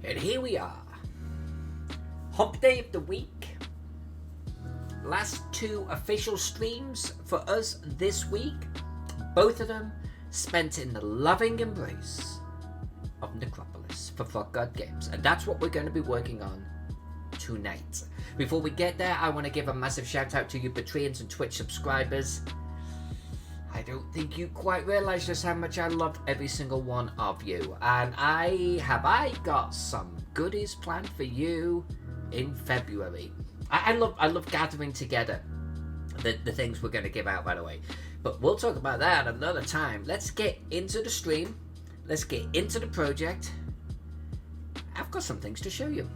And here we are. Hump day of the week. Last 2 official streams for us this week. Both of them spent in the loving embrace of Necropolis for Frog God Games. And that's what we're going to be working on tonight. Before we get there, I want to give a massive shout out to you Patreons and Twitch subscribers. I don't think you quite realise just how much I love every single one of you. And I got some goodies planned for you in February. I love gathering together the things we're going to give out, by the way. But we'll talk about that another time. Let's get into the stream. Let's get into the project. I've got some things to show you.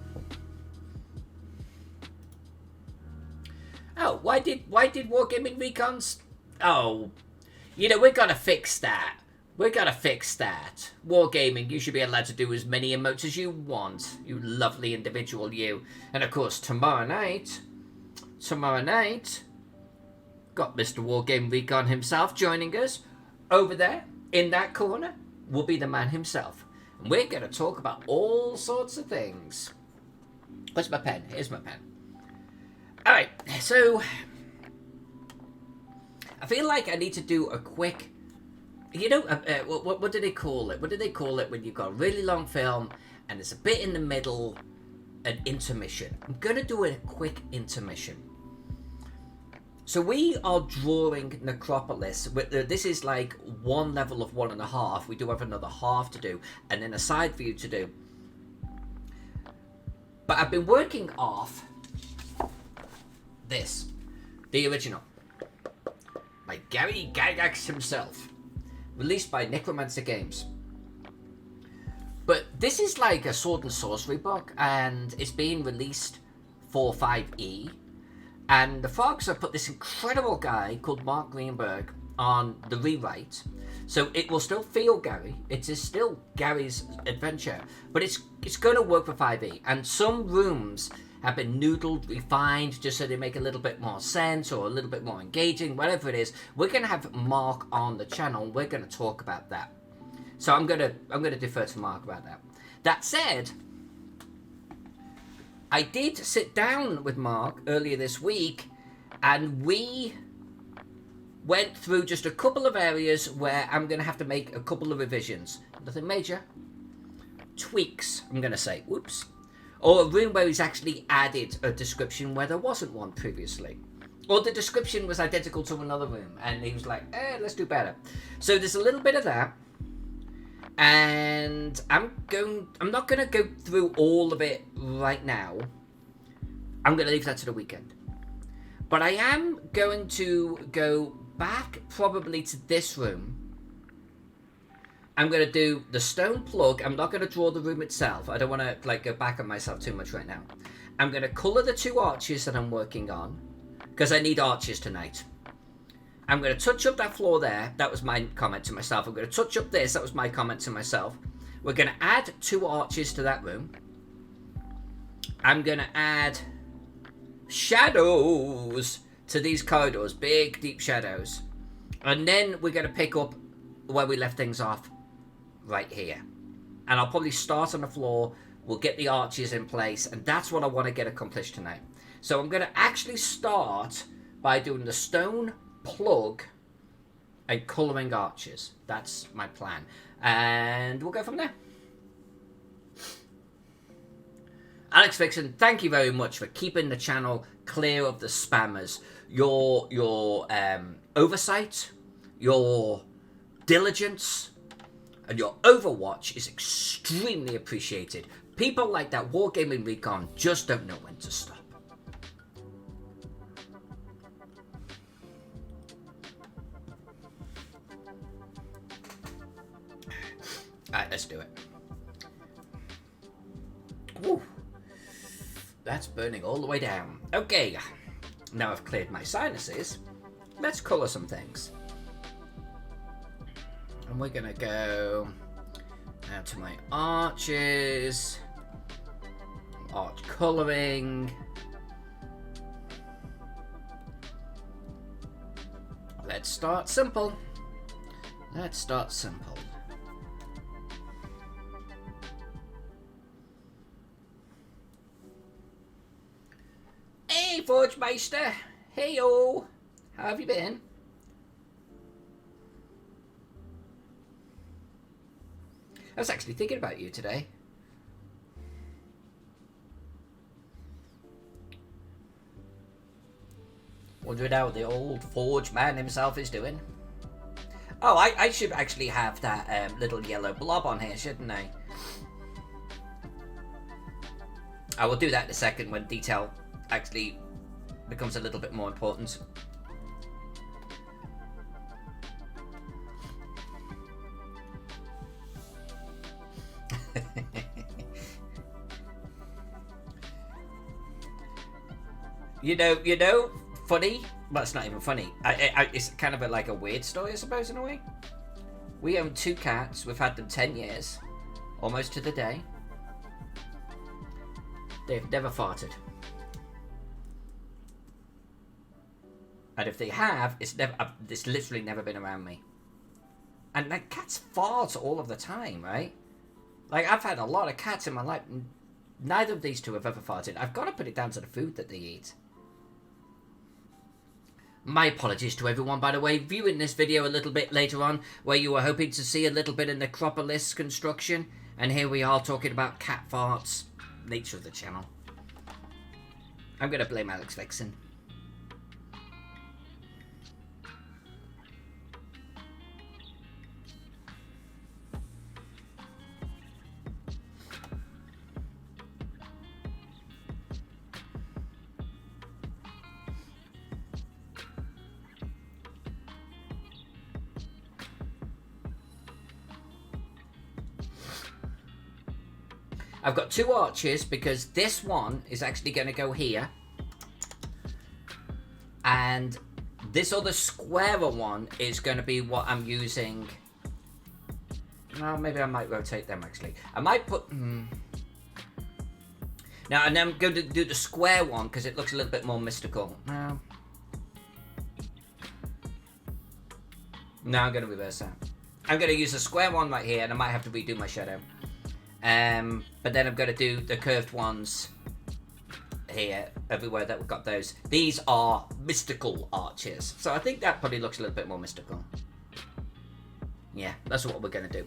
Oh, why did Wargaming Recons? Oh, you know, we're gonna fix that. We're gonna fix that. Wargaming, you should be allowed to do as many emotes as you want. You lovely individual, you. And of course, tomorrow night, got Mr. Wargaming Recon himself joining us. Over there, in that corner, will be the man himself. And we're gonna talk about all sorts of things. Where's my pen? Here's my pen. Alright, so I feel like I need to do a quick, you know, what do they call it? What do they call it when you've got a really long film and there's a bit in the middle, an intermission? I'm going to do a quick intermission. So we are drawing Necropolis. This is like one level of 1.5. We do have another half to do and then a side view to do. But I've been working off this, the original, by Gary Gygax himself, released by Necromancer Games. But this is like a sword and sorcery book, and it's being released for 5e. And the Frogs have put this incredible guy called Mark Greenberg on the rewrite, so it will still feel Gary. It is still Gary's adventure, but it's going to work for 5e. And some rooms have been noodled, refined, just so they make a little bit more sense or a little bit more engaging, whatever it is. We're going to have Mark on the channel. We're going to talk about that. So I'm going to defer to Mark about that. That said, I did sit down with Mark earlier this week, and we went through just a couple of areas where I'm going to have to make a couple of revisions. Nothing major. Tweaks, I'm going to say. Whoops. Or a room where he's actually added a description where there wasn't one previously. Or the description was identical to another room, and he was like, let's do better. So there's a little bit of that. And I'm not going to go through all of it right now. I'm going to leave that to the weekend. But I am going to go back probably to this room. I'm going to do the stone plug. I'm not going to draw the room itself. I don't want to go back on myself too much right now. I'm going to colour the 2 arches that I'm working on, because I need arches tonight. I'm going to touch up that floor there. That was my comment to myself. I'm going to touch up this. That was my comment to myself. We're going to add 2 arches to that room. I'm going to add shadows to these corridors. Big, deep shadows. And then we're going to pick up where we left things off right here. And I'll probably start on the floor. We'll get the arches in place. And that's what I want to get accomplished tonight. So I'm going to actually start by doing the stone plug and colouring arches. That's my plan. And we'll go from there. Alex Vixen, thank you very much for keeping the channel clear of the spammers. Your oversight, your diligence, and your overwatch is extremely appreciated. People like that Wargaming Recon just don't know when to stop. Alright, let's do it. Woo. That's burning all the way down. Okay, now I've cleared my sinuses. Let's colour some things. And we're going to go down to my arches. Arch colouring. Let's start simple. Forge Meister. Heyo. How have you been? I was actually thinking about you today. Wondering how the old Forge man himself is doing. Oh, I should actually have that little yellow blob on here, shouldn't I? I will do that in a second when detail actually becomes a little bit more important. You know, funny. Well, it's not even funny. It's kind of like a weird story, I suppose, in a way. We own 2 cats. We've had them 10 years, almost to the day. They've never farted, and if they have, it's literally never been around me. And like, cats fart all of the time, right? Like, I've had a lot of cats in my life. Neither of these 2 have ever farted. I've got to put it down to the food that they eat. My apologies to everyone, by the way, viewing this video a little bit later on, where you were hoping to see a little bit of Necropolis construction, and here we are talking about cat farts. Nature of the channel. I'm going to blame Alex Vixen. I've got 2 archers because this one is actually going to go here. And this other squarer one is going to be what I'm using. Well, maybe I might rotate them actually. I might put... Now, and then I'm going to do the square one because it looks a little bit more mystical. No, I'm going to reverse that. I'm going to use the square one right here, and I might have to redo my shadow. But then I'm going to do the curved ones here, everywhere that we've got those. These are mystical arches. So I think that probably looks a little bit more mystical. Yeah, that's what we're going to do.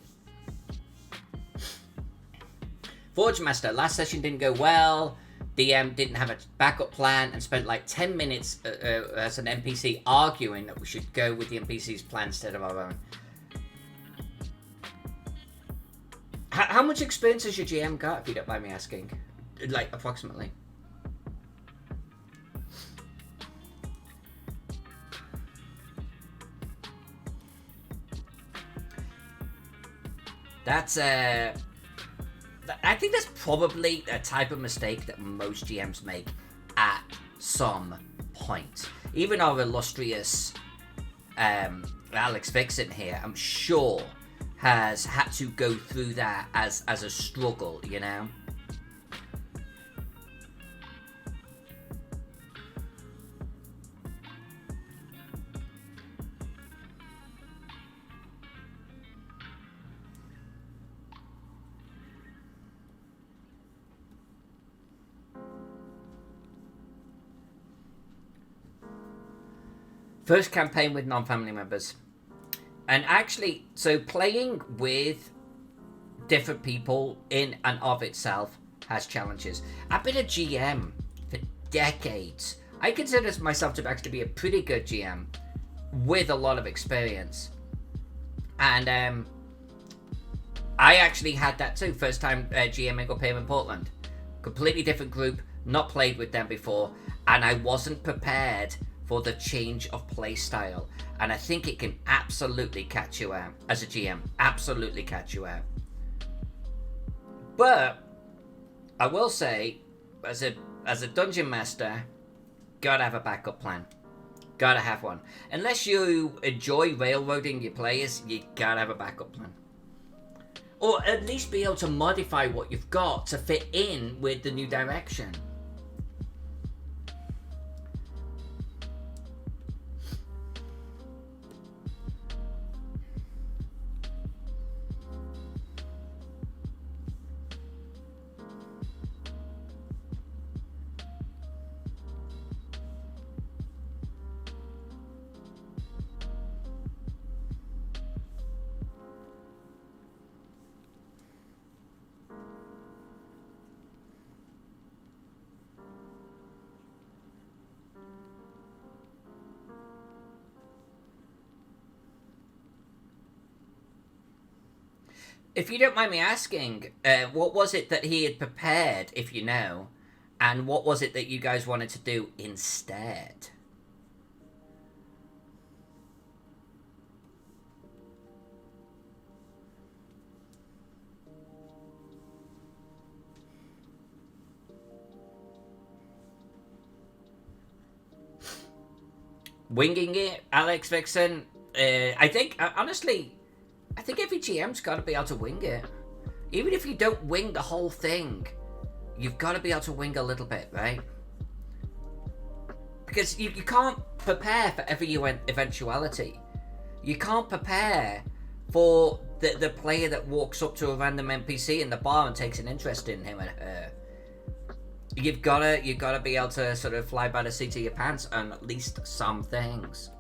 Forge Master, last session didn't go well. DM didn't have a backup plan and spent like 10 minutes as an NPC arguing that we should go with the NPC's plan instead of our own. How much experience has your GM got, if you don't mind me asking? Like, approximately. That's, I think that's probably a type of mistake that most GMs make at some point. Even our illustrious Alex Vixen here, I'm sure, has had to go through that as a struggle, you know? First campaign with non-family members. And actually, so playing with different people in and of itself has challenges. I've been a GM for decades. I consider myself to actually be a pretty good GM with a lot of experience. And I actually had that too. First time GMing up here in Portland. Completely different group, not played with them before. And I wasn't prepared for the change of play style. And I think it can absolutely catch you out as a GM. Absolutely catch you out. But I will say, as a dungeon master, gotta have a backup plan. Gotta have one. Unless you enjoy railroading your players, you gotta have a backup plan. Or at least be able to modify what you've got to fit in with the new direction. If you don't mind me asking, what was it that he had prepared, if you know, and what was it that you guys wanted to do instead? Winging it, Alex Vixen. I think, honestly, I think every GM's got to be able to wing it. Even if you don't wing the whole thing, you've got to be able to wing a little bit, right? Because you can't prepare for every eventuality. You can't prepare for the player that walks up to a random NPC in the bar and takes an interest in him and her. You've gotta be able to sort of fly by the seat of your pants on at least some things.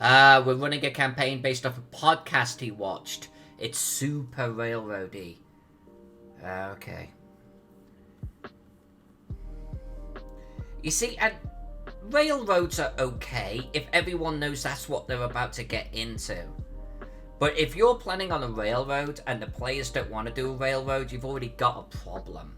We're running a campaign based off a podcast he watched. It's super railroady. Okay. You see, and railroads are okay if everyone knows that's what they're about to get into. But if you're planning on a railroad and the players don't want to do a railroad, you've already got a problem.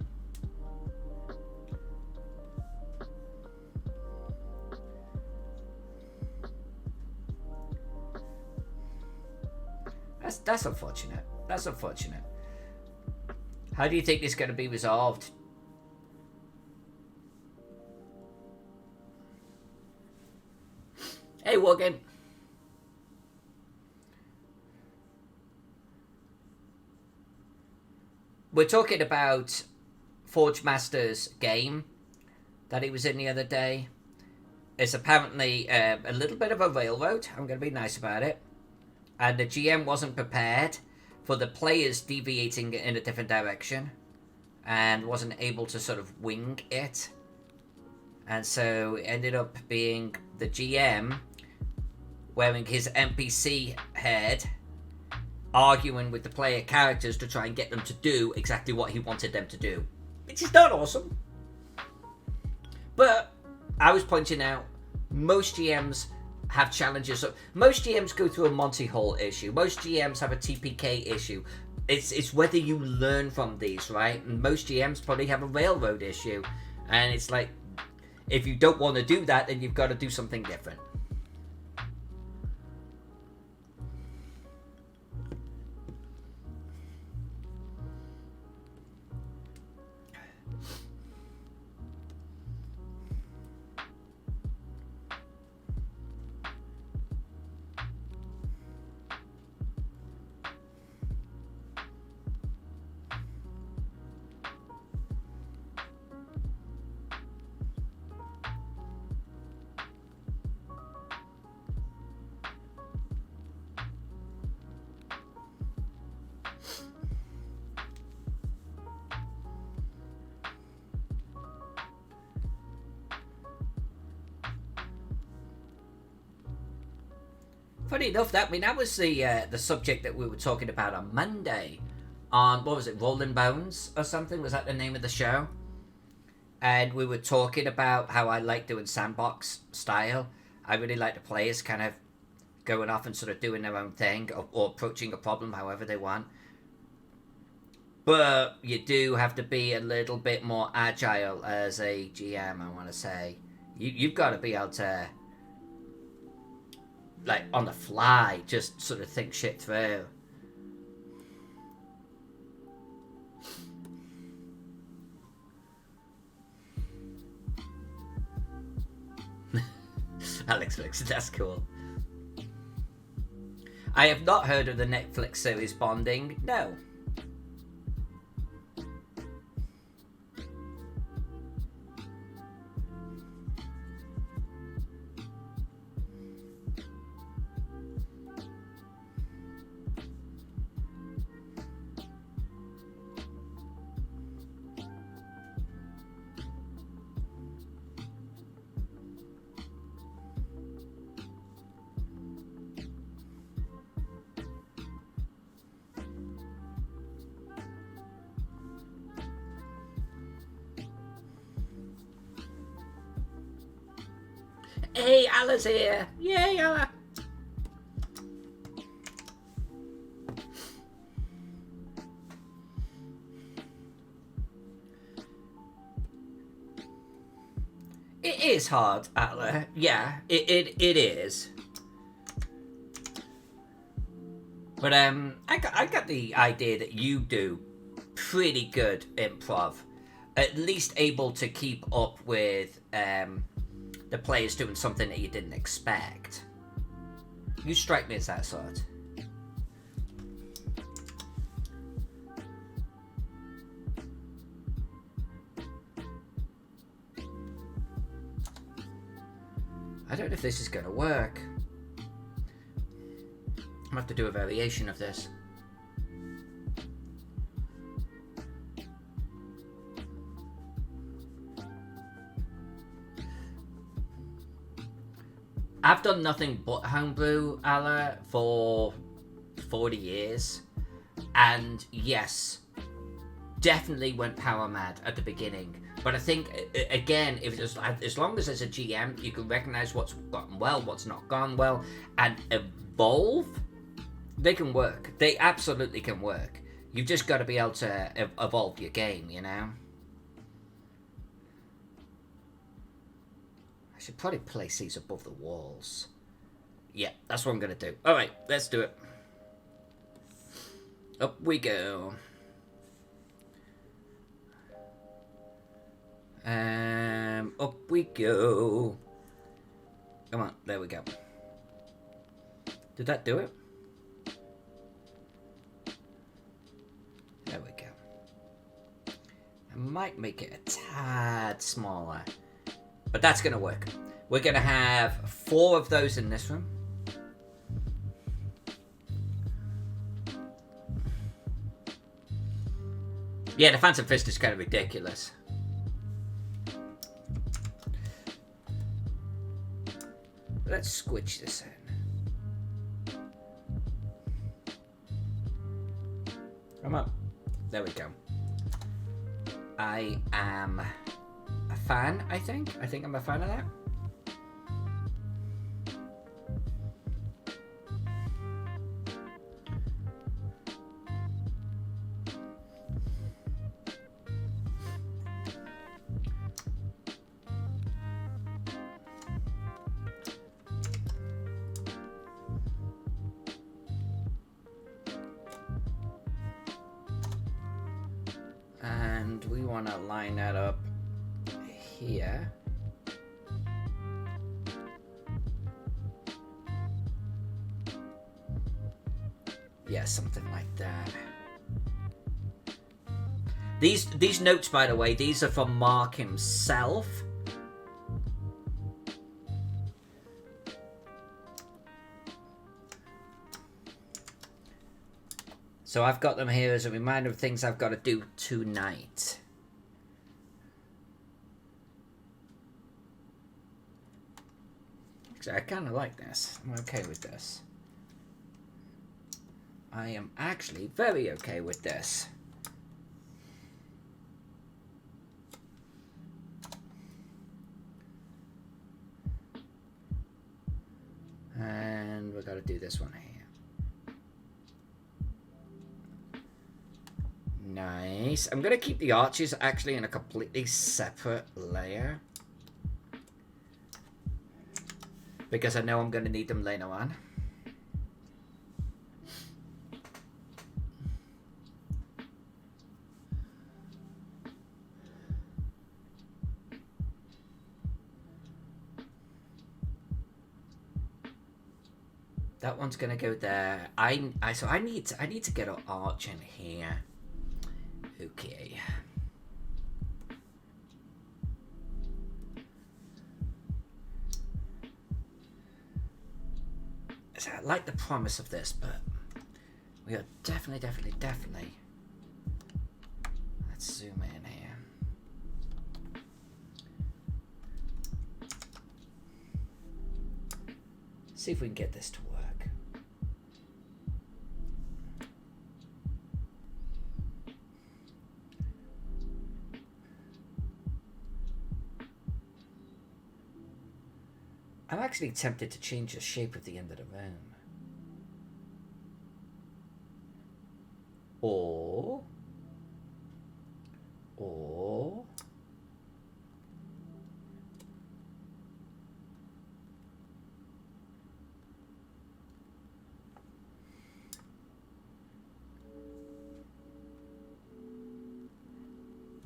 That's unfortunate. That's unfortunate. How do you think this is going to be resolved? Hey, Wogan. We're talking about Forge Master's game that he was in the other day. It's apparently a little bit of a railroad. I'm going to be nice about it. And the GM wasn't prepared for the players deviating in a different direction and wasn't able to sort of wing it. And so it ended up being the GM wearing his NPC head, arguing with the player characters to try and get them to do exactly what he wanted them to do. Which is not awesome. But I was pointing out, most GMs have challenges. So most GMs go through a Monty Hall issue. Most GMs have a TPK issue. It's whether you learn from these, right? And most GMs probably have a railroad issue. And it's like, if you don't want to do that, then you've got to do something different. Funny enough, that was the subject that we were talking about on Monday, on what was it, Rolling Bones or something? Was that the name of the show? And we were talking about how I like doing sandbox style. I really like the players kind of going off and sort of doing their own thing or approaching a problem however they want. But you do have to be a little bit more agile as a GM, I want to say. You've got to be able to, like, on the fly, just sort of think shit through. Alex Flix, that's cool. I have not heard of the Netflix series Bonding. No. Hey, Alla's here. Yay, Alla. It is hard, Alla. Yeah, it is. But I got the idea that you do pretty good improv, at least able to keep up with the players doing something that you didn't expect. You strike me as that sort. I don't know if this is going to work. I'm going to have to do a variation of this. I've done nothing but homebrew, Alla, for 40 years. And yes, definitely went power mad at the beginning. But I think, again, if it's, as long as as a GM, you can recognize what's gotten well, what's not gone well, and evolve, they can work. They absolutely can work. You've just got to be able to evolve your game, you know? I should probably place these above the walls. Yeah, that's what I'm going to do. Alright, let's do it. Up we go. Up we go. Come on, there we go. Did that do it? There we go. I might make it a tad smaller, but that's going to work. We're going to have 4 of those in this room. Yeah, the Phantom Fist is kind of ridiculous. Let's squidge this in. Come on. There we go. I am a fan, I think. I think I'm a fan of that. And we want to line that up here. Yeah, something like that. These notes, by the way, these are from Mark himself. So I've got them here as a reminder of things I've got to do tonight. Actually, I kind of like this. I'm okay with this. I am actually very okay with this. And we've got to do this one here. Nice. I'm going to keep the arches actually in a completely separate layer, because I know I'm going to need them later on. That one's going to go there. So I need to get an arch in here. Okay. So I like the promise of this, but we are definitely. Let's zoom in here. See if we can get this to work. I'm actually tempted to change the shape of the end of the room. Or...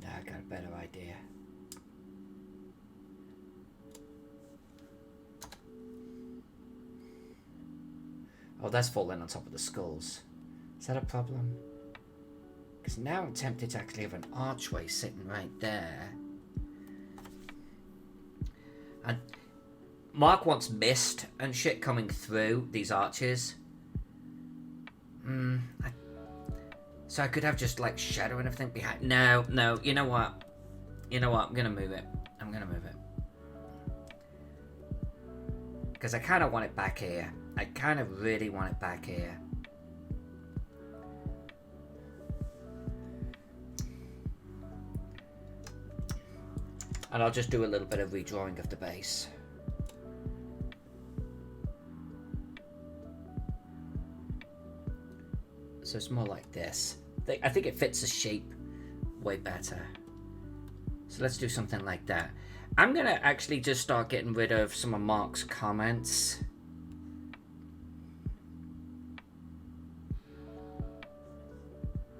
I got a better idea. Oh, that's falling on top of the skulls. Is that a problem? Because now I'm tempted to actually have an archway sitting right there. And Mark wants mist and shit coming through these arches. So I could have just like shadow and everything behind. No, you know what? I'm gonna move it. Because I kind of want it back here. I kind of really want it back here. And I'll just do a little bit of redrawing of the base. So it's more like this. I think it fits the shape way better. So let's do something like that. I'm going to actually just start getting rid of some of Mark's comments.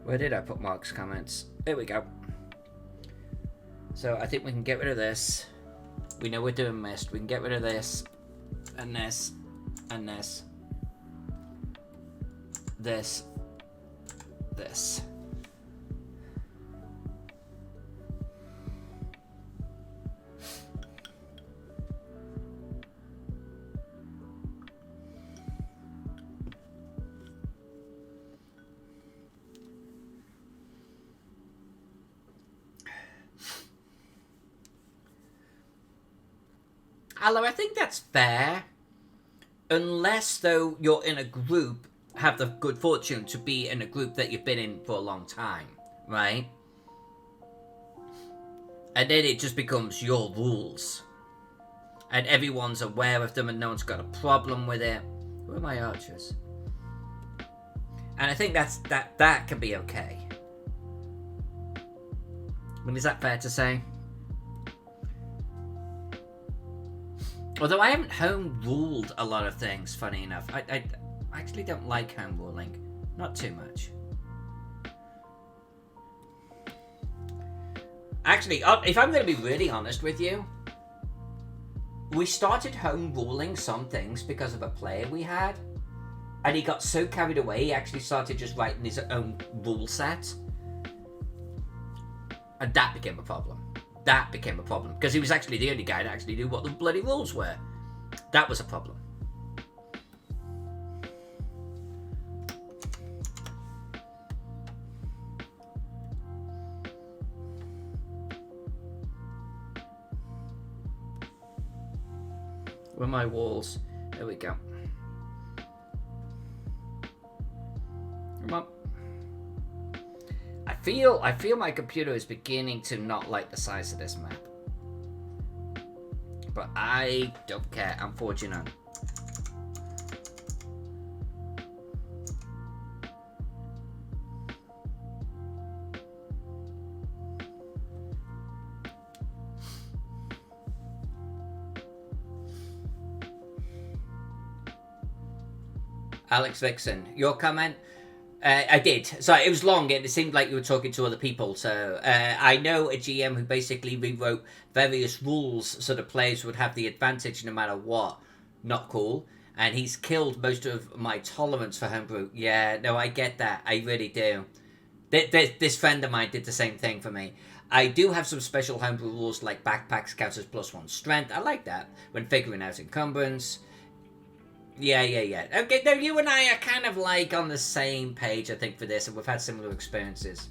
Where did I put Mark's comments? There we go. So I think we can get rid of this. We know we're doing mist. We can get rid of this. And this. And this. This. This. Although I think that's fair. Unless, though, you're in a group, have the good fortune to be in a group that you've been in for a long time, right? And then it just becomes your rules. And everyone's aware of them and no one's got a problem with it. Where are my archers? And I think that can be okay. I mean, is that fair to say? Although I haven't home ruled a lot of things, funny enough. I actually don't like home ruling. Not too much. Actually, if I'm going to be really honest with you, we started home ruling some things because of a player we had. And he got so carried away, he actually started just writing his own rule set. And that became a problem. That became a problem. Because he was actually the only guy that actually knew what the bloody rules were. That was a problem. Where are my walls? There we go. Come on. I feel my computer is beginning to not like the size of this map. But I don't care. I'm fortunate. Alex Vixen, your comment? I did. So it was long and it seemed like you were talking to other people. So I know a GM who basically rewrote various rules so the players would have the advantage no matter what. Not cool. And he's killed most of my tolerance for homebrew. Yeah, no, I get that. I really do. This friend of mine did the same thing for me. I do have some special homebrew rules like backpacks counts as +1 strength. I like that when figuring out encumbrance. Yeah. Okay, no, you and I are kind of like on the same page, I think, for this, and we've had similar experiences.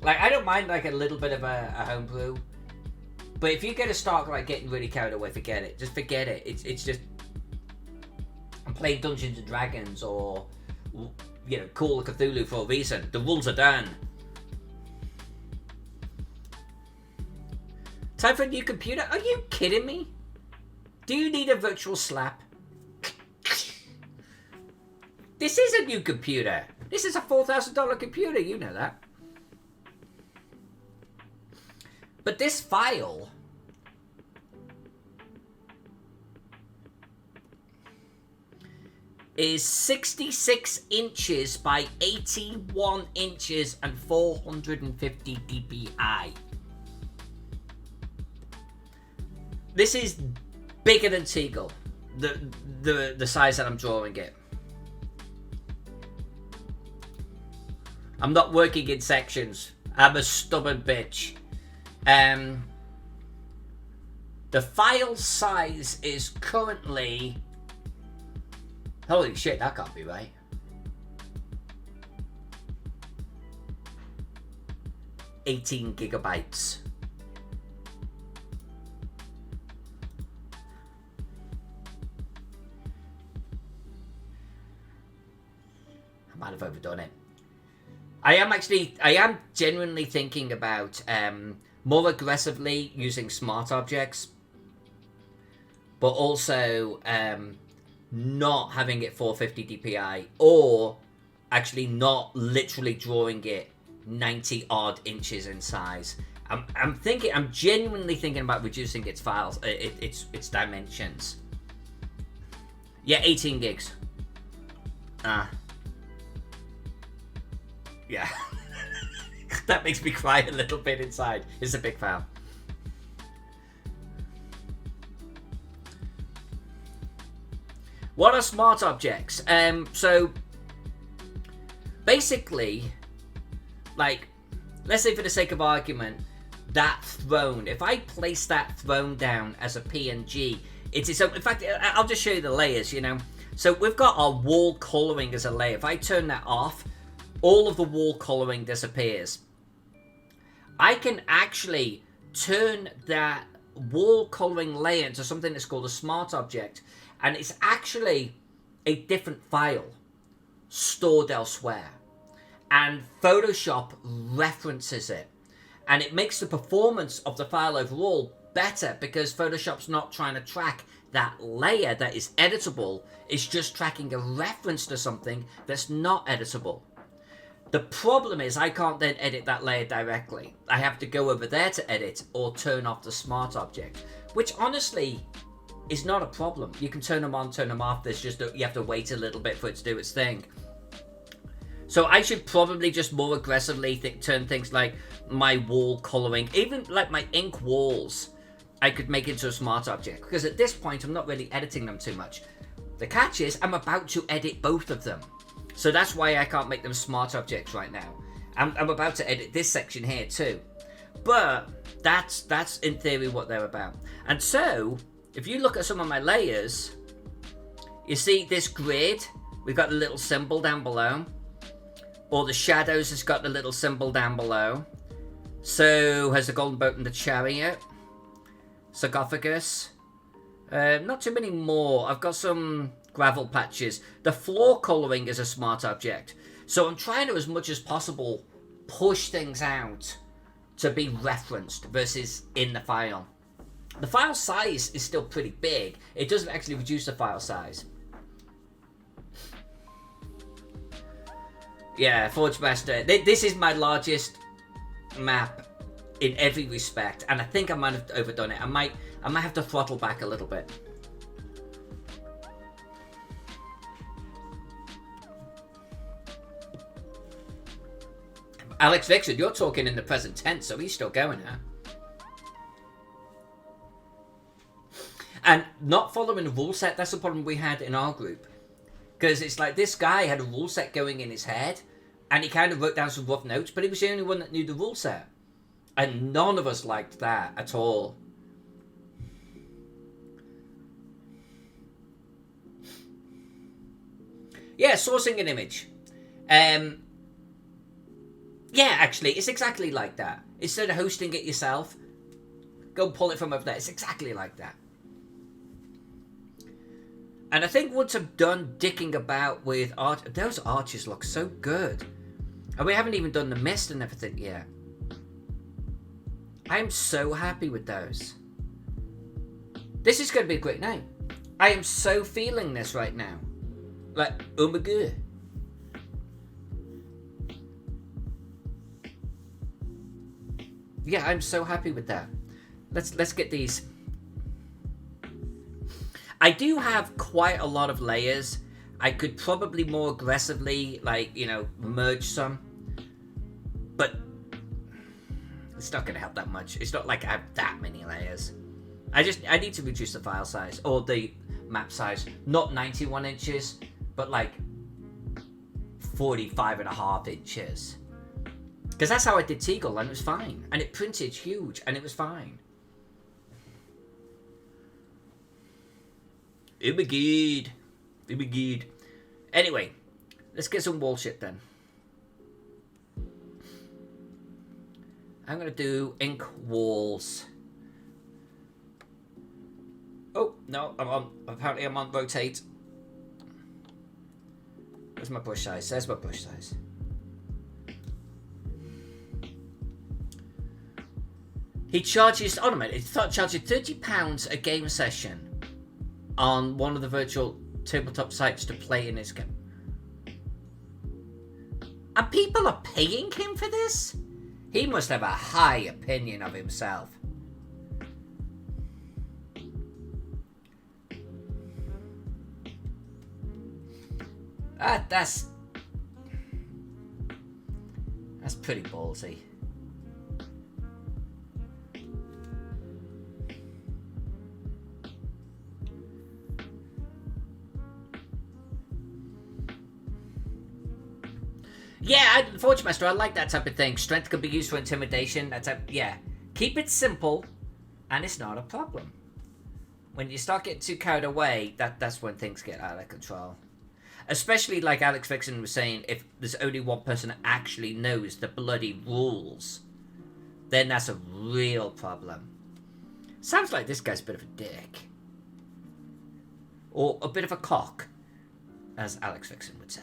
Like, I don't mind like a little bit of a homebrew, but if you get to start like getting really carried away, forget it. Just forget it. It's just I'm playing Dungeons and Dragons or Call of Cthulhu for a reason. The rules are done. Time for a new computer? Are you kidding me? do you need a virtual slap? This is a new computer. This is a $4,000 computer, you know that. But this file is 66 inches by 81 inches and 450 dpi. This is bigger than Teagle, the size that I'm drawing it. I'm not working in sections. I'm a stubborn bitch. The file size is currently... Holy shit, that can't be right. $18 gigabytes. I might have overdone it. I am genuinely thinking about more aggressively using smart objects, but also not having it 450 dpi, or actually not literally drawing it 90 odd inches in size. I'm genuinely thinking about reducing its files, its dimensions. Yeah, 18 gigs. Yeah. That makes me cry a little bit inside. It's a big file. What are smart objects? So basically, like, let's say for the sake of argument, that throne, if I place that throne down as a PNG, it is, in fact, I'll just show you the layers, you know. So we've got our wall coloring as a layer. If I turn that off, all of the wall coloring disappears. I can actually turn that wall coloring layer into something that's called a smart object, and it's actually a different file stored elsewhere, and Photoshop references it, and it makes the performance of the file overall better because Photoshop's not trying to track that layer that is editable. It's just tracking a reference to something that's not editable. The problem is I can't then edit that layer directly. I have to go over there to edit or turn off the smart object, which honestly is not a problem. You can turn them on, turn them off. There's just you have to wait a little bit for it to do its thing. So I should probably just more aggressively turn things like my wall coloring, even like my ink walls, I could make into a smart object, because at this point I'm not really editing them too much. The catch is I'm about to edit both of them. So that's why I can't make them smart objects right now. I'm about to edit this section here too. But that's in theory what they're about. And so, if you look at some of my layers, you see this grid, we've got the little symbol down below. Or the shadows has got the little symbol down below. So has the golden boat and the chariot. Sarcophagus. Not too many more. I've got some gravel patches. The floor coloring is a smart object. So I'm trying to, as much as possible, push things out to be referenced versus in the file. The file size is still pretty big. It doesn't actually reduce the file size. Yeah, Forge Master. This is my largest map in every respect, and I think I might have overdone it. I might have to throttle back a little bit. Alex Vixen, you're talking in the present tense, so he's still going, huh? And not following the rule set, that's the problem we had in our group. Because it's like this guy had a rule set going in his head, and he kind of wrote down some rough notes, but he was the only one that knew the rule set. And none of us liked that at all. Yeah, sourcing an image. Yeah, actually, it's exactly like that. Instead of hosting it yourself, go pull it from over there. It's exactly like that. And I think once I'm done dicking about with art, those arches look so good. And we haven't even done the mist and everything yet. I'm so happy with those. This is going to be a great night. I am so feeling this right now. Like, oh my god. Yeah, I'm so happy with that. Let's get these. I do have quite a lot of layers. I could probably more aggressively, like, you know, merge some. But it's not going to help that much. It's not like I have that many layers. I need to reduce the file size, or the map size. Not 91 inches, but like 45.5 inches. Because that's how I did Teagle, and it was fine. And it printed huge, and it was fine. Oh my god. Oh my god. Anyway, let's get some wall shit then. I'm going to do ink walls. Oh, no, apparently I'm on rotate. Where's my brush size? There's my brush size. He charges, oh no, mate, he charges £30 a game session on one of the virtual tabletop sites to play in his game. And people are paying him for this? He must have a high opinion of himself. That's pretty ballsy. Yeah, Forge Master, I like that type of thing. Strength can be used for intimidation. That type, yeah. Keep it simple, and it's not a problem. When you start getting too carried away, that's when things get out of control. Especially, like Alex Vixen was saying, if there's only one person that actually knows the bloody rules, then that's a real problem. Sounds like this guy's a bit of a dick. Or a bit of a cock, as Alex Vixen would say.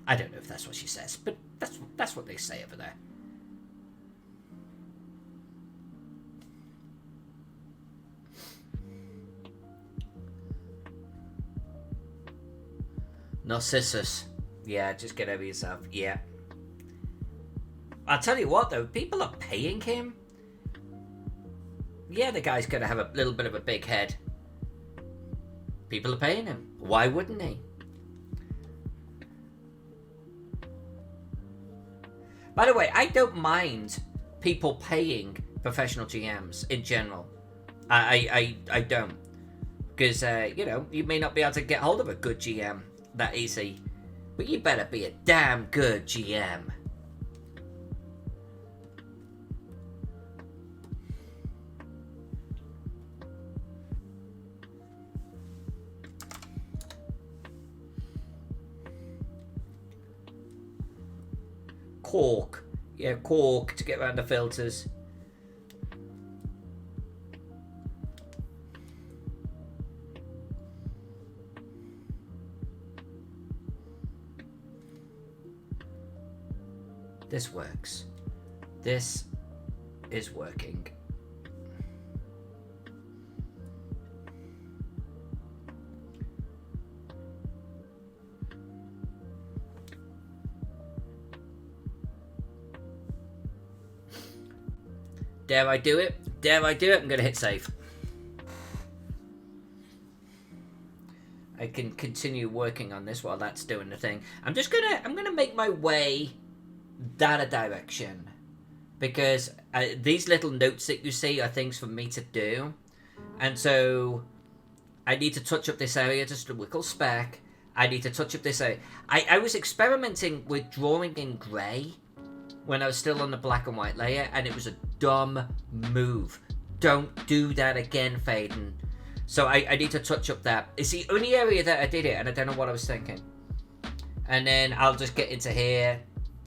I don't know if that's what she says, but that's what they say over there. Narcissus. Yeah, just get over yourself. Yeah. I'll tell you what, though. People are paying him. Yeah, the guy's going to have a little bit of a big head. People are paying him. Why wouldn't he? By the way, I don't mind people paying professional GMs in general. I don't. Because, you know, you may not be able to get hold of a good GM that easy. But you better be a damn good GM. Cork. Yeah, cork to get around the filters. This works. This is working. Dare I do it? Dare I do it? I'm going to hit save. I can continue working on this while that's doing the thing. I'm gonna make my way that a direction, because these little notes that you see are things for me to do, and so I need to touch up this area just a wiggle speck. I need to touch up this area. I was experimenting with drawing in grey when I was still on the black and white layer, and it was a dumb move. Don't do that again, Faden. So I need to touch up that. It's the only area that I did it, and I don't know what I was thinking. And then I'll just get into here,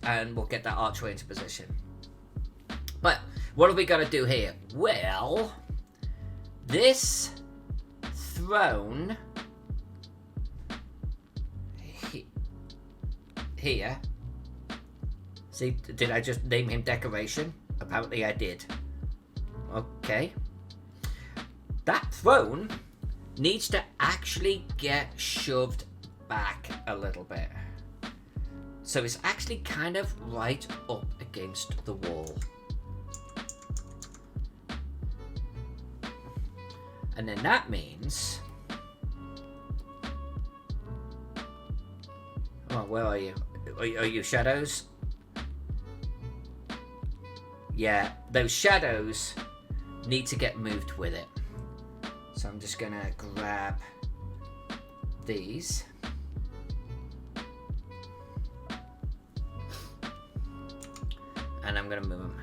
and we'll get that archway into position. But what have we got to do here? Well, this throne here. See, did I just name him decoration? Apparently I did. Okay. that throne needs to actually get shoved back a little bit. So it's actually kind of right up against the wall. And then that means... Oh, where are you? Are you shadows? Yeah, those shadows need to get moved with it. So I'm just gonna grab these. And I'm gonna move them.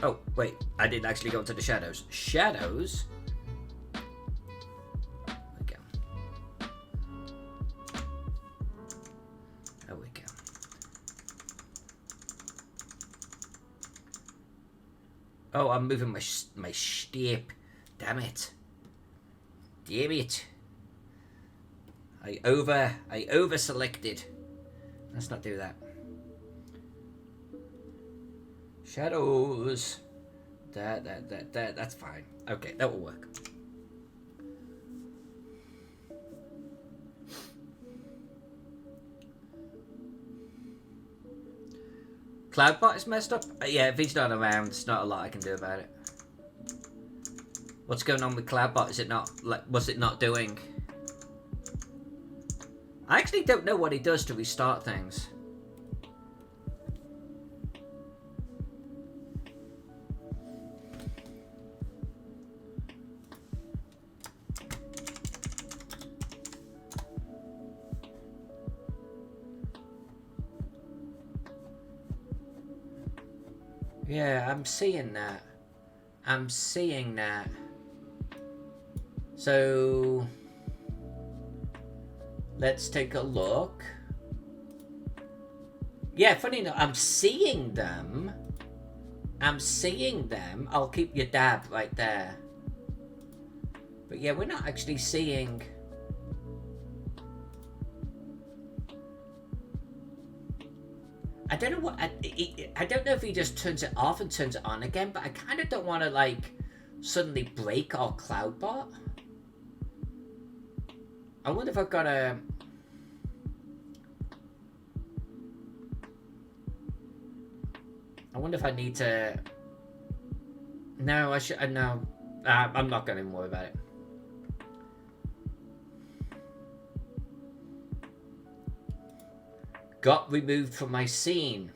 Oh, wait, I didn't actually go into the shadows. Shadows? There we go. There we go. Oh, I'm moving my step. Damn it. Damn it. I over selected. Let's not do that. Shadows. That's fine. Okay, that will work. Cloudbot is messed up? Yeah, if he's not around, there's not a lot I can do about it. What's going on with Cloudbot? Is it not, like, what's it not doing? I actually don't know what he does to restart things. Yeah, I'm seeing that. I'm seeing that. So let's take a look. Yeah, funny enough, I'm seeing them. I'm seeing them. I'll keep your dab right there. But yeah, we're not actually seeing... I don't know what... I don't know if he just turns it off and turns it on again, but I kind of don't want to, like, suddenly break our Cloudbot. I wonder if I've got a... I wonder if I need to... No, I should... No. I'm not going to worry about it. Got removed from my scene.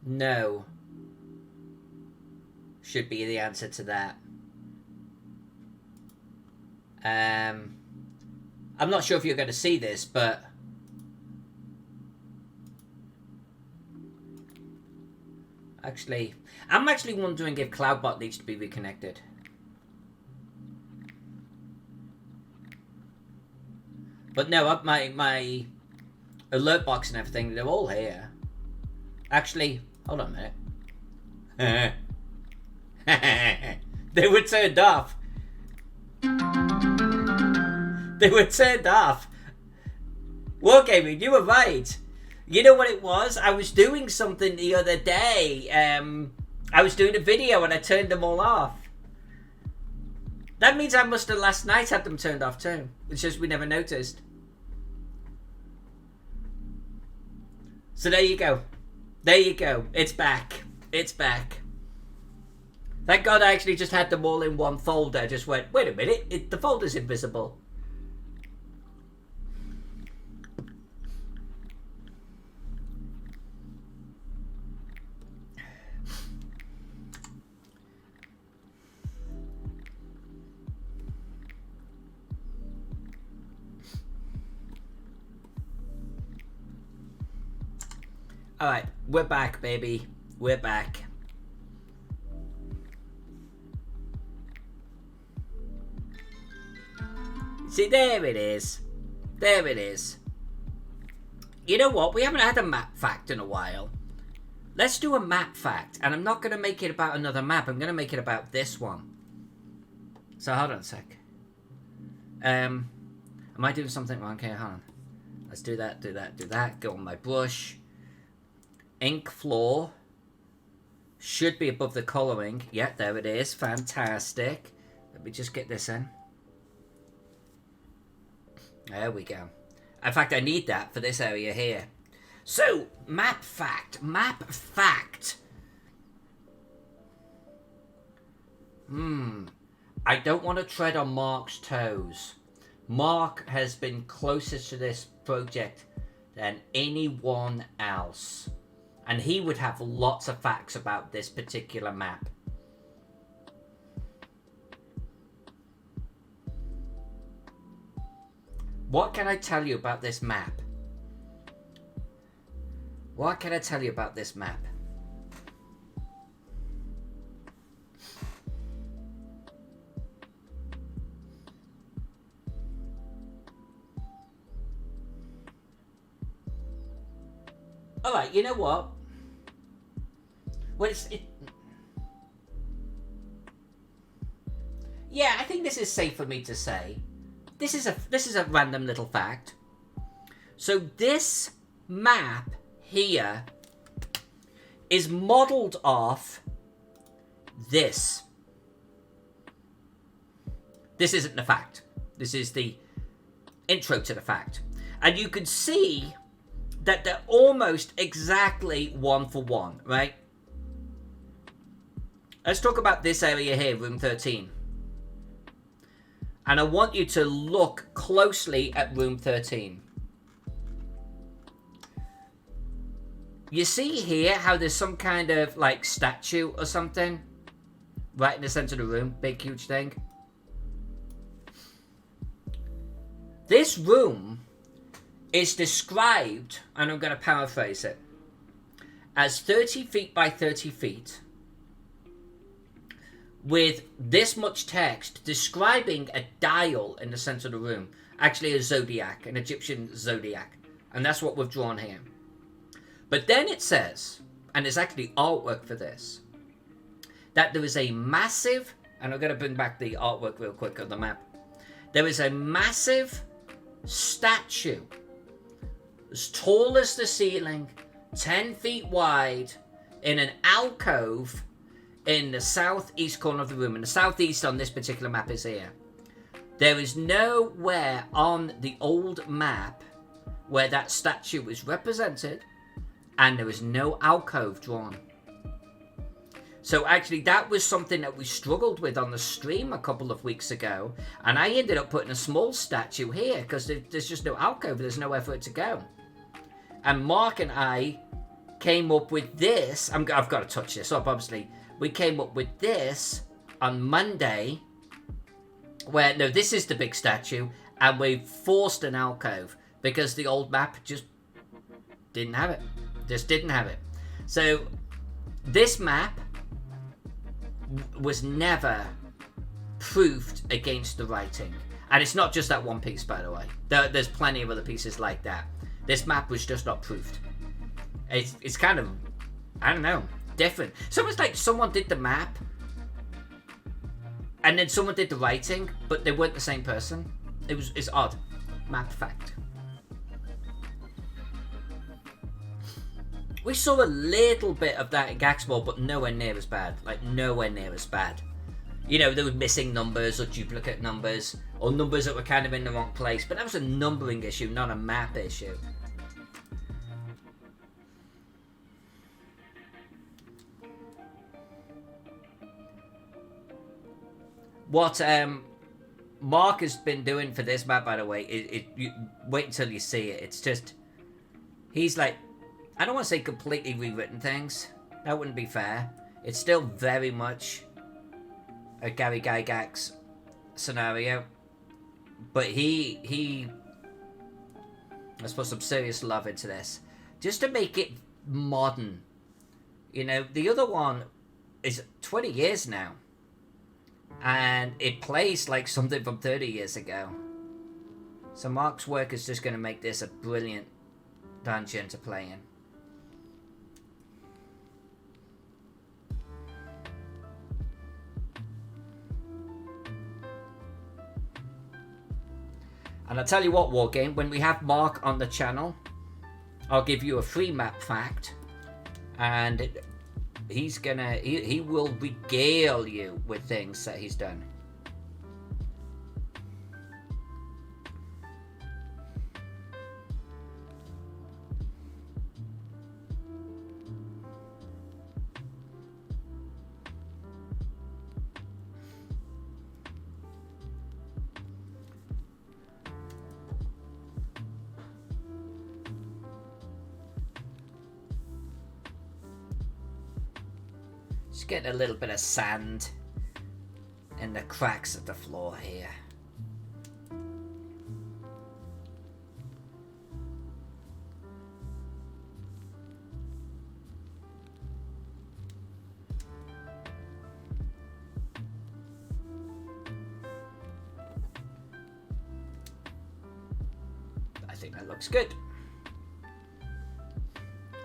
No. Should be the answer to that. I'm not sure if you're going to see this, but... Actually, I'm actually wondering if Cloudbot needs to be reconnected. But no, my alert box and everything, they're all here. Actually, hold on a minute. They were turned off. They were turned off. Wargaming, you were right. You know what it was? I was doing something the other day. I was doing a video and I turned them all off. That means I must have last night had them turned off too. It's just we never noticed. So there you go. There you go. It's back. It's back. Thank God I actually just had them all in one folder. Just went, wait a minute, the folder's invisible. Alright, we're back, baby. We're back. See, there it is. There it is. You know what? We haven't had a map fact in a while. Let's do a map fact. And I'm not going to make it about another map. I'm going to make it about this one. So, hold on a sec. Am I doing something wrong? Okay, hold on. Let's do that, do that, do that. Go on my brush. ink floor. Should be above the colouring. Yeah, there it is. Fantastic. Let me just get this in. There we go. In fact, I need that for this area here. So, map fact. Map fact. I don't want to tread on Mark's toes. Mark has been closest to this project than anyone else. And he would have lots of facts about this particular map. What can I tell you about this map? What can I tell you about this map? Alright, you know what? Well, yeah, I think this is safe for me to say. This is a random little fact. So this map here is modelled off this. This isn't the fact. This is the intro to the fact. And you can see that they're almost exactly one for one, right? Let's talk about this area here, room 13. And I want you to look closely at room 13. You see here how there's some kind of like statue or something right in the center of the room? Big, huge thing. This room is described, and I'm going to paraphrase it, as 30 feet by 30 feet with this much text describing a dial in the center of the room. Actually a zodiac, an Egyptian zodiac. And that's what we've drawn here. But then it says, and there's actually artwork for this, that there is a massive, and I'm going to bring back the artwork real quick on the map. There is a massive statue as tall as the ceiling, 10 feet wide, in an alcove in the southeast corner of the room. And the southeast on this particular map is here. There is nowhere on the old map where that statue is represented, and there is no alcove drawn. So actually that was something that we struggled with on the stream a couple of weeks ago, and I ended up putting a small statue here because there's just no alcove, there's nowhere for it to go. And Mark and I came up with this. I've got to touch this up, obviously. We came up with this on Monday, where, no, this is the big statue, and we forced an alcove because the old map just didn't have it. Just didn't have it. So this map was never proofed against the writing. And it's not just that one piece, by the way. There's plenty of other pieces like that. This map was just not proofed. It's kind of, I don't know, different. So it's like someone did the map, and then someone did the writing, but they weren't the same person. It's odd. Map fact. We saw a little bit of that in Gaxmore, but nowhere near as bad. Like, nowhere near as bad. You know, there were missing numbers or duplicate numbers, or numbers that were kind of in the wrong place. But that was a numbering issue, not a map issue. What Mark has been doing for this map, by the way, you wait until you see it. It's just, he's like, I don't want to say completely rewritten things. That wouldn't be fair. It's still very much a Gary Gygax scenario. But he let's put some serious love into this. Just to make it modern. You know, the other one is 20 years now. And it plays like something from 30 years ago. So Mark's work is just going to make this a brilliant dungeon to play in. And I'll tell you what, Wargame, when we have Mark on the channel, I'll give you a free map fact. and he will regale you with things that he's done. Just getting a little bit of sand in the cracks of the floor here. I think that looks good.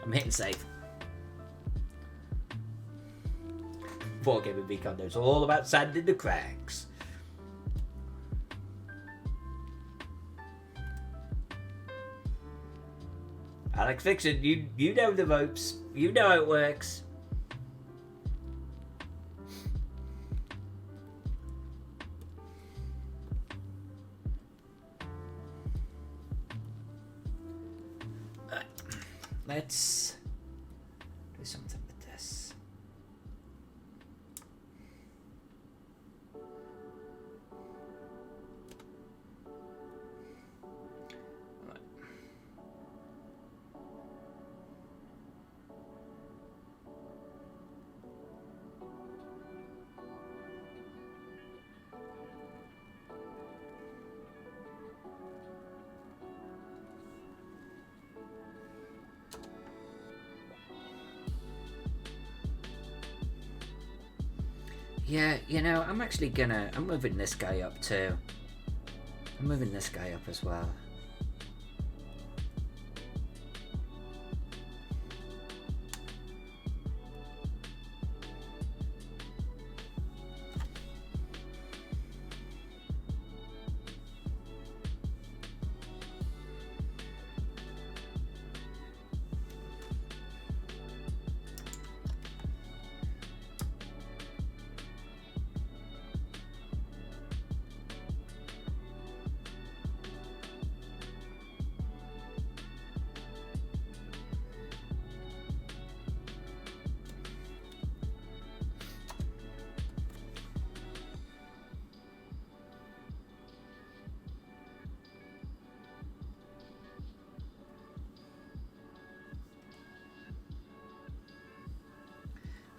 I'm hitting save. 4 Gaming Beacon knows all about sand in the cracks. Alex Fiction, you know the ropes. You know how it works. Let's do something with this. Right. Yeah, you know, I'm moving this guy up too. I'm moving this guy up as well.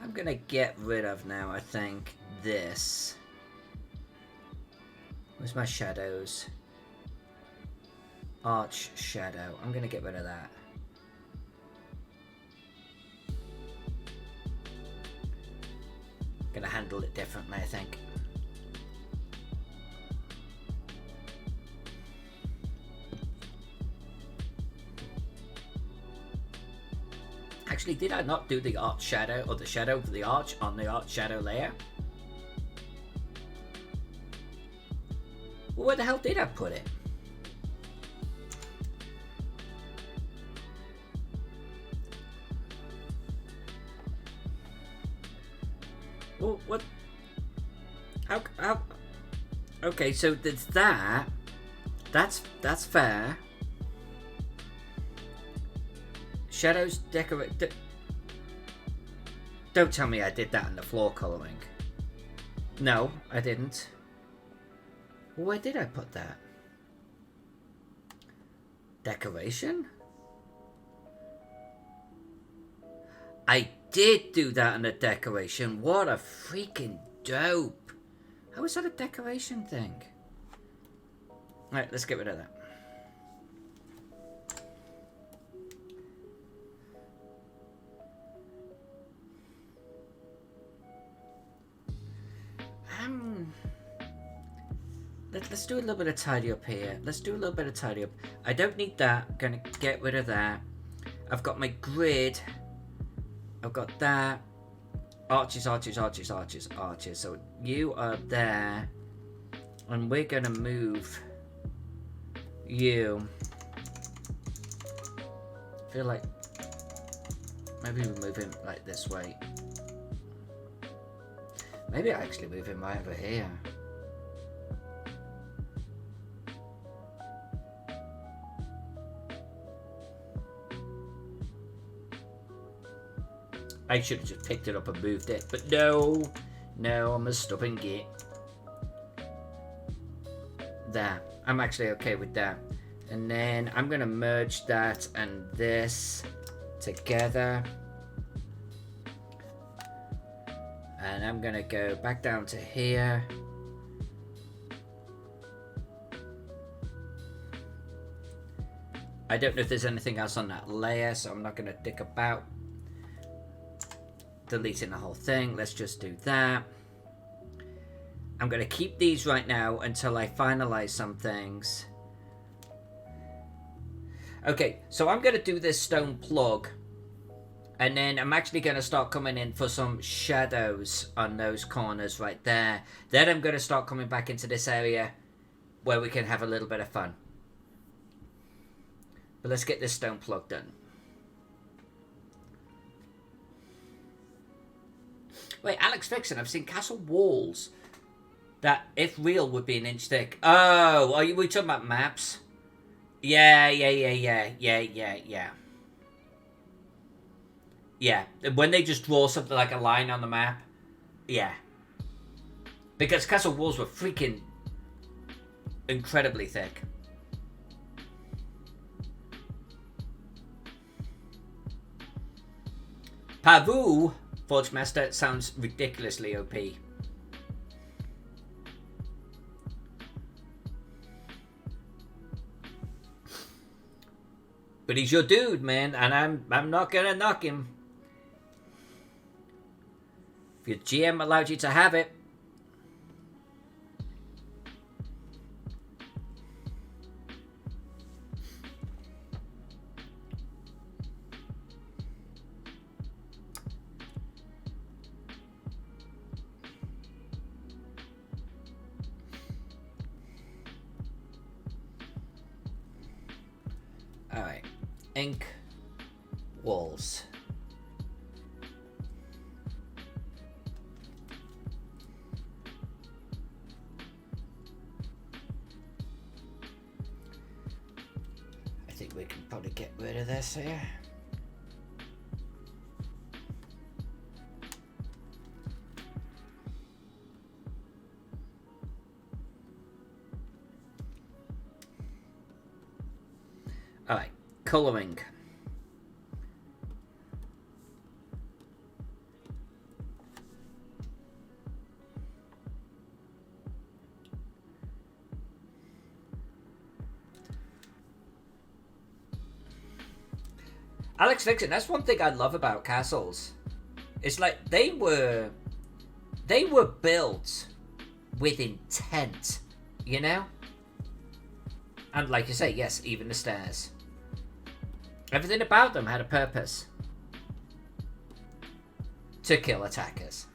I'm gonna get rid of now, I think, this. Where's my shadows? Arch shadow. I'm gonna get rid of that. Gonna handle it differently, I think. Actually, did I not do the arch shadow or the shadow of the arch on the arch shadow layer? Well, where the hell did I put it? Well, what? How? Okay, so there's that. That's fair. Shadows decorate. Don't tell me I did that in the floor colouring. No, I didn't. Well, where did I put that? Decoration? I did do that in the decoration. What a freaking dope. How is that a decoration thing? Alright, let's get rid of that. Let's do a little bit of tidy up here. Let's do a little bit of tidy up. I don't need that. I'm gonna get rid of that. I've got my grid. I've got that. Arches, arches, arches, arches, arches. So you are there. And we're gonna move you. I feel like Maybe we move him like this way. Maybe I actually move him right over here. I should have just picked it up and moved it, but no, I'm a stubborn git. There, I'm actually okay with that. And then I'm gonna merge that and this together. And I'm gonna go back down to here. I don't know if there's anything else on that layer, so I'm not gonna dick about deleting the whole thing. Let's just do that. I'm going to keep these right now until I finalize some things. Okay, so I'm going to do this stone plug. And then I'm actually going to start coming in for some shadows on those corners right there. Then I'm going to start coming back into this area where we can have a little bit of fun. But let's get this stone plug done. Wait, Alex Vixen, I've seen castle walls that, if real, would be an inch thick. Oh, are we talking about maps? Yeah. Yeah, when they just draw something like a line on the map. Yeah. Because castle walls were freaking incredibly thick. Pavu, Forge Master, sounds ridiculously OP. But he's your dude, man, and I'm not gonna knock him. If your GM allowed you to have it. Alright. Ink walls. I think we can probably get rid of this here. Alright, colouring. Alex Vixen, that's one thing I love about castles. It's like they were built with intent, you know? And like you say, yes, even the stairs. Everything about them had a purpose. To kill attackers.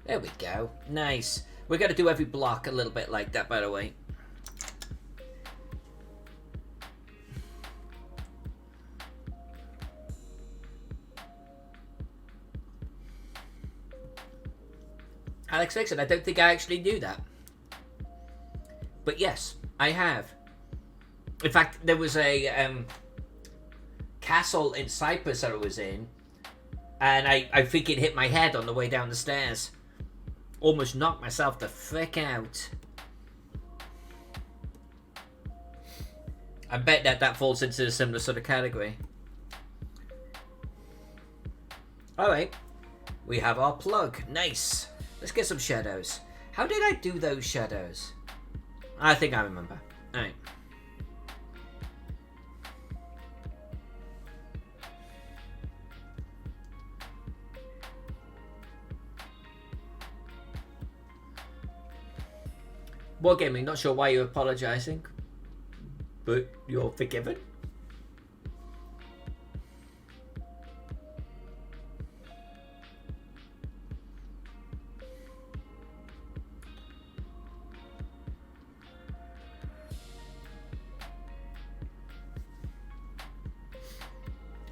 There we go. Nice. We're going to do every block a little bit like that, by the way. Alex Vixen, I don't think I actually knew that. But yes, I have. In fact, there was a castle in Cyprus that I was in, and I think it hit my head on the way down the stairs. Almost knocked myself the frick out. I bet that falls into a similar sort of category. Alright. We have our plug. Nice. Let's get some shadows. How did I do those shadows? I think I remember. Alright. Wargaming, not sure why you're apologising, but you're forgiven.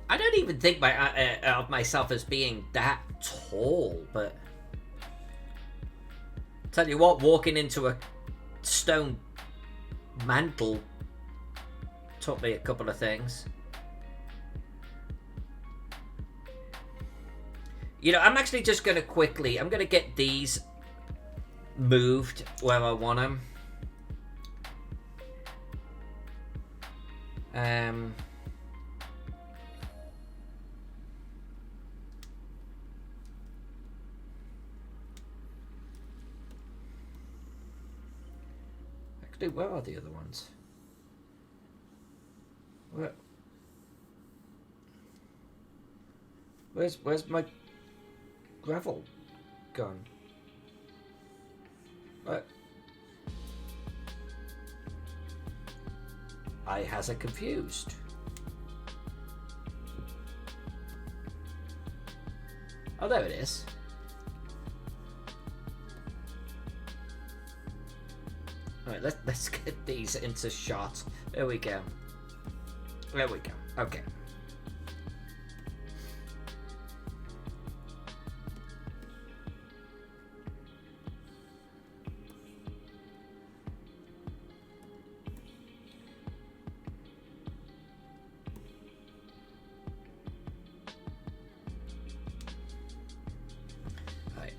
I don't even think of myself as being that tall, but tell you what, walking into a stone mantle taught me a couple of things. You know, I'm actually just going to quickly, I'm going to get these moved where I want them. Actually, where are the other ones? Where's my gravel gone? What? I has it confused. Oh, there it is. Alright, let's get these into shot. There we go. There we go. Okay.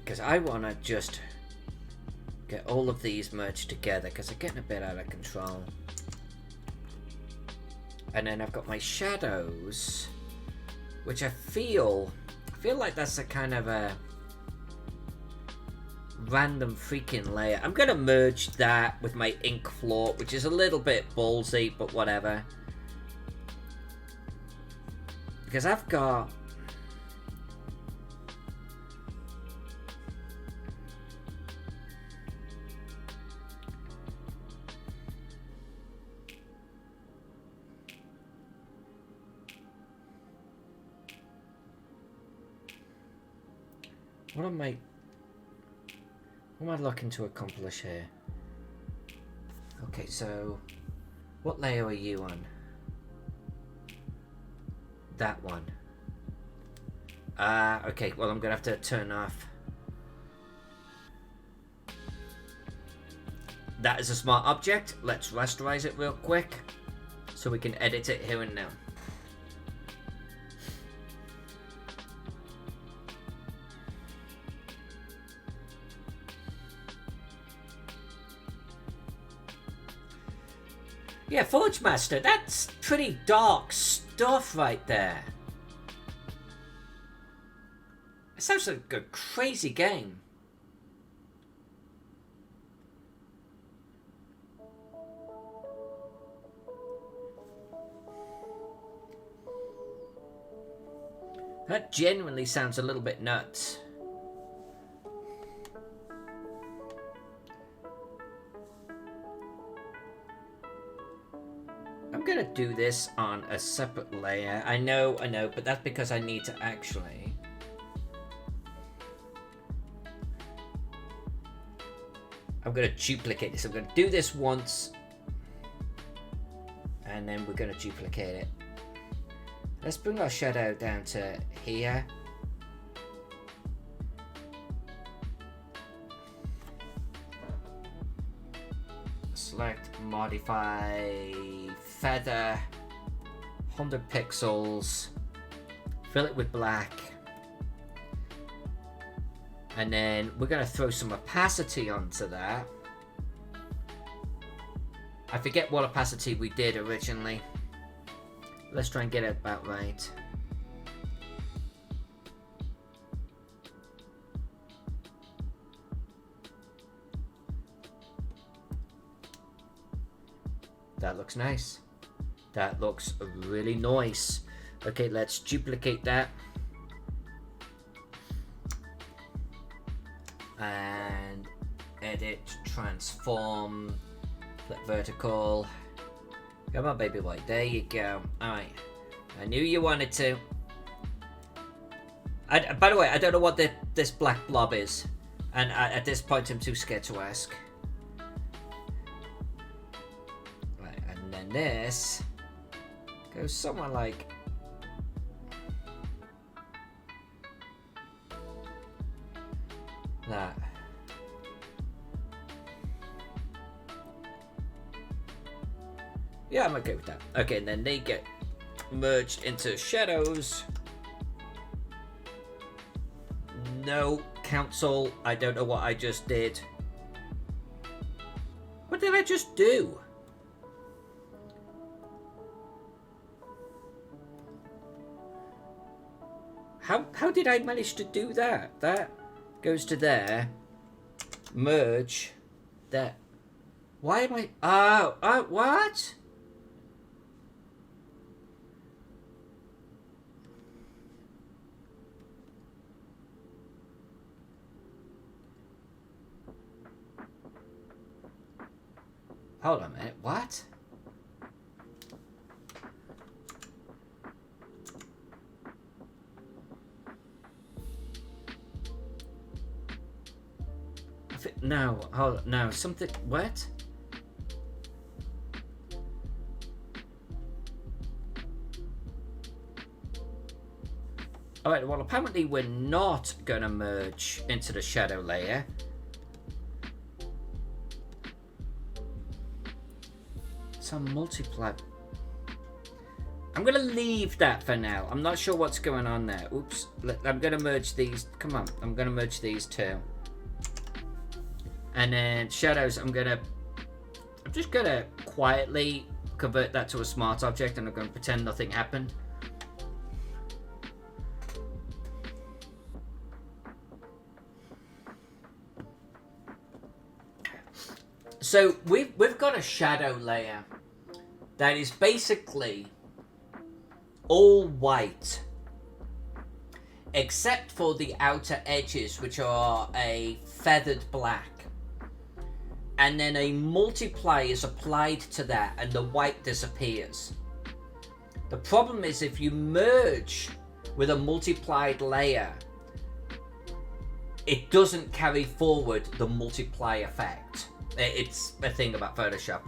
Because I want to just get all of these merged together because they're getting a bit out of control. And then I've got my shadows, which I feel like that's a kind of a random freaking layer. I'm going to merge that with my ink floor, which is a little bit ballsy, but whatever. Because I've got... What am I looking to accomplish here? Okay, so what layer are you on? That one. Okay, well I'm gonna have to turn off. That is a smart object. Let's rasterize it real quick so we can edit it here and now. Yeah, Forge Master, that's pretty dark stuff right there. It sounds like a crazy game. That genuinely sounds a little bit nuts. I'm gonna do this on a separate layer. I know, but that's because I need to actually... I'm gonna duplicate this. I'm gonna do this once. And then we're gonna duplicate it. Let's bring our shadow down to here. Select, modify, feather, 100 pixels, fill it with black. And then we're going to throw some opacity onto that. I forget what opacity we did originally. Let's try and get it about right. That looks nice. That looks really nice. Okay, let's duplicate that. And edit, transform, flip vertical. Come on, baby boy. There you go. Alright. I knew you wanted to. By the way, I don't know what this black blob is. And at this point, I'm too scared to ask. Right, and then this goes somewhere like... that. Yeah, I'm okay with that. Okay, and then they get merged into shadows. No, council. I don't know what I just did. What did I just do? How did I manage to do that? That goes to there. Merge. That. Why am I... Oh, what? Hold on a minute. What? No, hold on. No, something... What? Alright, well, apparently we're not going to merge into the shadow layer. Some multiply. I'm going to leave that for now. I'm not sure what's going on there. Oops. I'm going to merge these. Come on. I'm going to merge these two. And then shadows, I'm just going to quietly convert that to a smart object, and I'm going to pretend nothing happened. So we've got a shadow layer that is basically all white, except for the outer edges, which are a feathered black. And then a multiply is applied to that, and the white disappears. The problem is if you merge with a multiplied layer, it doesn't carry forward the multiply effect. It's a thing about Photoshop.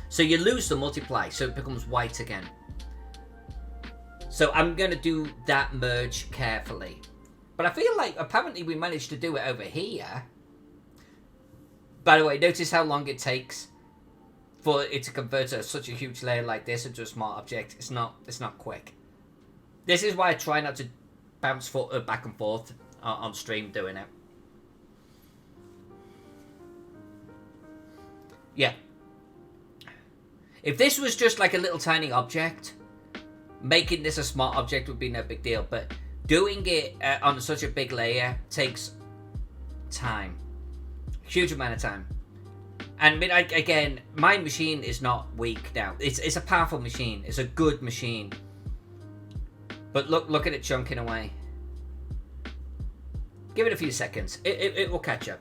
So you lose the multiply, so it becomes white again. So I'm going to do that merge carefully. But I feel like apparently we managed to do it over here. By the way, notice how long it takes for it to convert such a huge layer like this into a smart object. It's not quick. This is why I try not to bounce back and forth on stream doing it. Yeah. If this was just like a little tiny object, making this a smart object would be no big deal. But doing it on such a big layer takes time. Huge amount of time. And I mean, again, my machine is not weak now. It's a powerful machine. It's a good machine. But look at it chunking away. Give it a few seconds. It will catch up.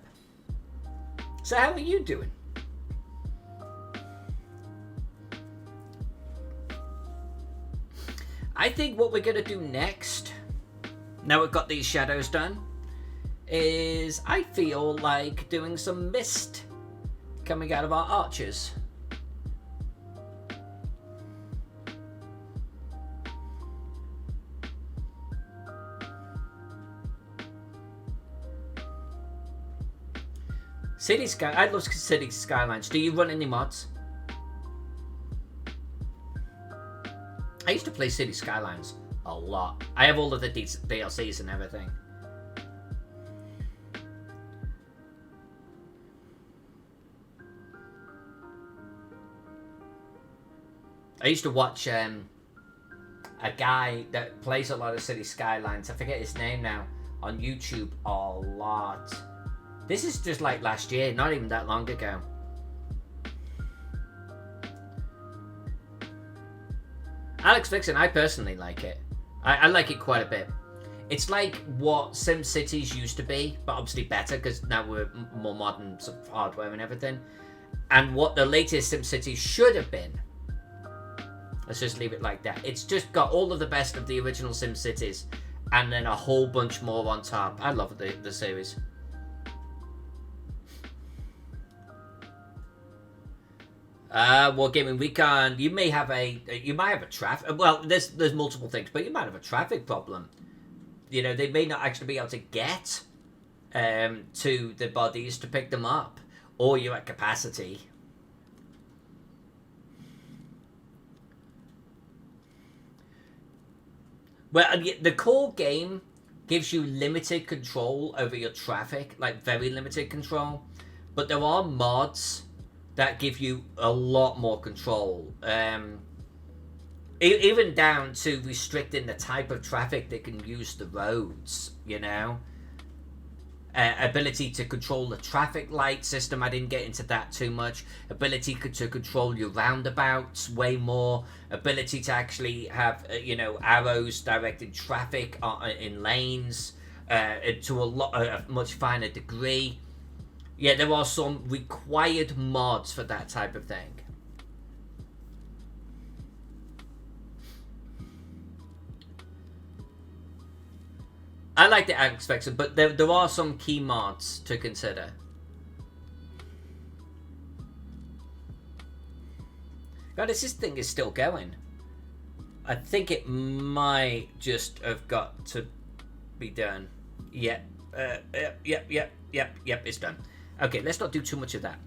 So how are you doing? I think what we're going to do next, now we've got these shadows done, is I feel like doing some mist coming out of our arches. I love City Skylines. Do you run any mods? I used to play City Skylines a lot. I have all of the DLCs and everything. I used to watch a guy that plays a lot of City Skylines. I forget his name now. On YouTube a lot. This is just like last year, not even that long ago. Alex Vixen, I personally like it. I like it quite a bit. It's like what SimCities used to be, but obviously better because now we're more modern sort of hardware and everything. And what the latest SimCities should have been. Let's just leave it like that. It's just got all of the best of the original SimCities and then a whole bunch more on top. I love the series. Wargaming Weekend. You might have a traffic. Well, there's multiple things, but you might have a traffic problem. You know, they may not actually be able to get to the bodies to pick them up, or you're at capacity. Well, the core game gives you limited control over your traffic, like very limited control, but there are mods that give you a lot more control. Even down to restricting the type of traffic that can use the roads, you know? Ability to control the traffic light system, I didn't get into that too much. Ability to control your roundabouts way more. Ability to actually have, arrows directed traffic in lanes to a much finer degree. Yeah, there are some required mods for that type of thing. I like the Alex Vexen, but there are some key mods to consider. God, this thing is still going. I think it might just have got to be done. Yep, it's done. Okay, let's not do too much of that.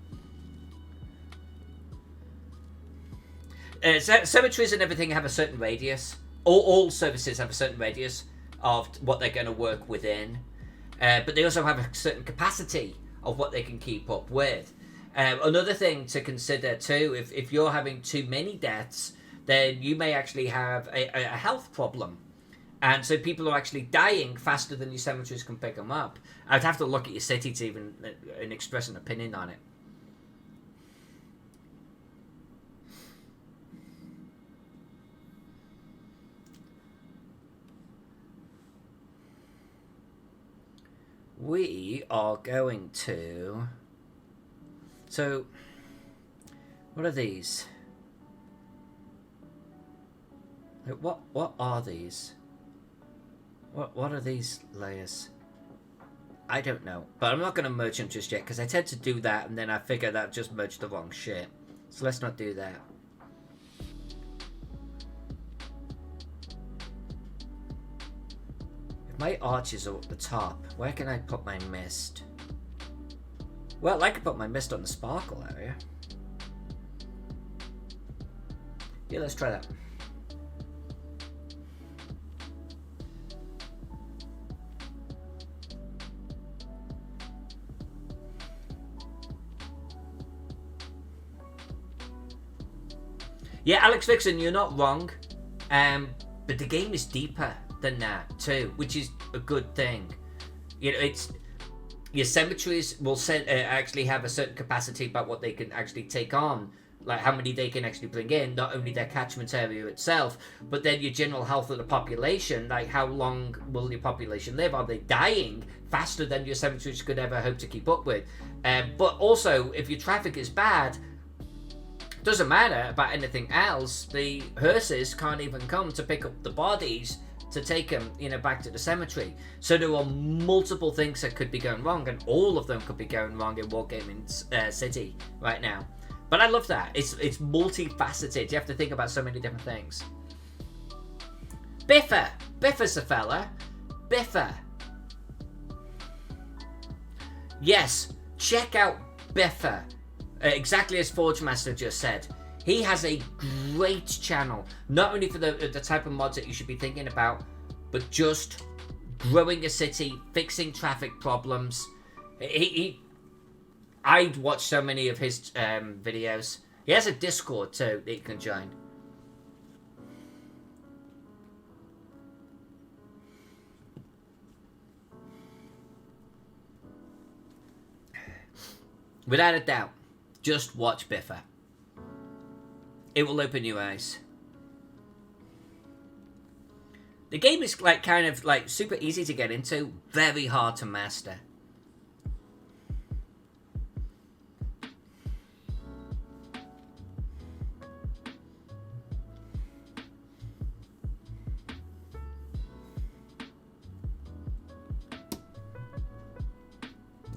Cemeteries and everything have a certain radius. All services have a certain radius of what they're going to work within. But they also have a certain capacity of what they can keep up with. Another thing to consider too, if you're having too many deaths, then you may actually have a health problem. And so people are actually dying faster than your cemeteries can pick them up. I'd have to look at your city to even express an opinion on it. We are going to... So, what are these? What are these? What are these layers? I don't know. But I'm not going to merge them just yet, because I tend to do that, and then I figure that just merged the wrong shit. So let's not do that. If my arches are up the top, where can I put my mist? Well, I could put my mist on the sparkle area. Yeah, let's try that. Yeah, Alex Vixen, you're not wrong. But the game is deeper than that too, which is a good thing. You know, it's your cemeteries will actually have a certain capacity about what they can actually take on, like how many they can actually bring in. Not only their catchment area itself, but then your general health of the population. Like how long will your population live? Are they dying faster than your cemeteries could ever hope to keep up with? But also, if your traffic is bad, doesn't matter about anything else. The hearses can't even come to pick up the bodies to take them, back to the cemetery. So there are multiple things that could be going wrong, and all of them could be going wrong in Wargaming City right now. But I love that. It's multifaceted. You have to think about so many different things. Biffa. Biffa's a fella. Biffa. Yes, check out Biffa. Exactly as Forge Master just said. He has a great channel, not only for the type of mods that you should be thinking about, but just growing a city, fixing traffic problems. I'd watch so many of his videos. He has a Discord too that you can join. Without a doubt, just watch Biffa. It will open your eyes. The game is like kind of like super easy to get into, very hard to master.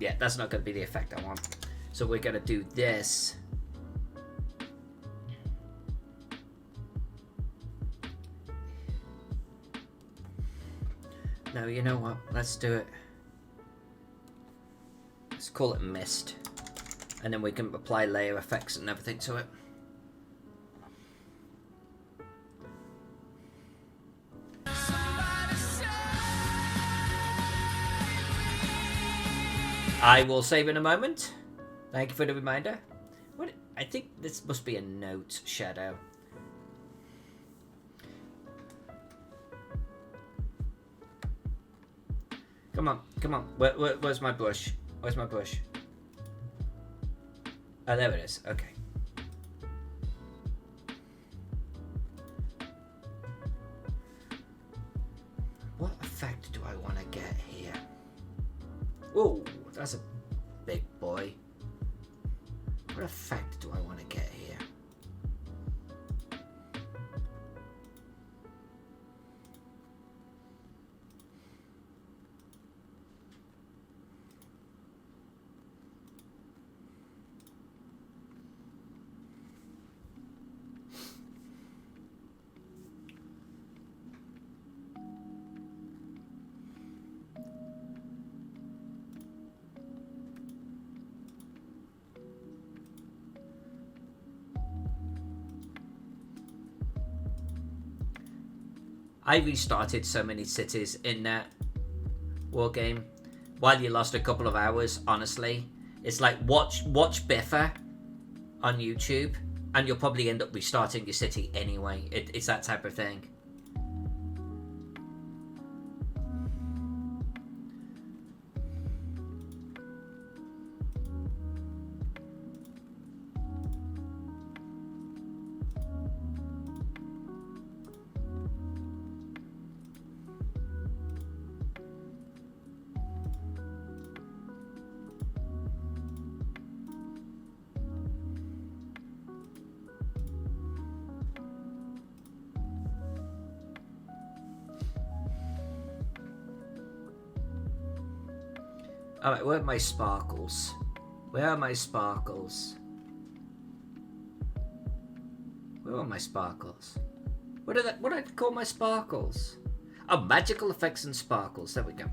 Yeah, that's not going to be the effect I want. So we're going to do this. No, you know what? Let's do it. Let's call it mist. And then we can apply layer effects and everything to it. I will save in a moment. Thank you for the reminder. What? I think this must be a note shadow. Come on, come on. Where's my brush? Where's my brush? Oh, there it is. Okay. What effect do I want to get here? Oh, that's a big boy. What effect do I want to get here? I restarted so many cities in that war game. While you lost a couple of hours, honestly, it's like watch Biffa on YouTube, and you'll probably end up restarting your city anyway. It's that type of thing. Alright, where are my sparkles? Where are my sparkles? Where are my sparkles? What did I call my sparkles? Oh, magical effects and sparkles. There we go.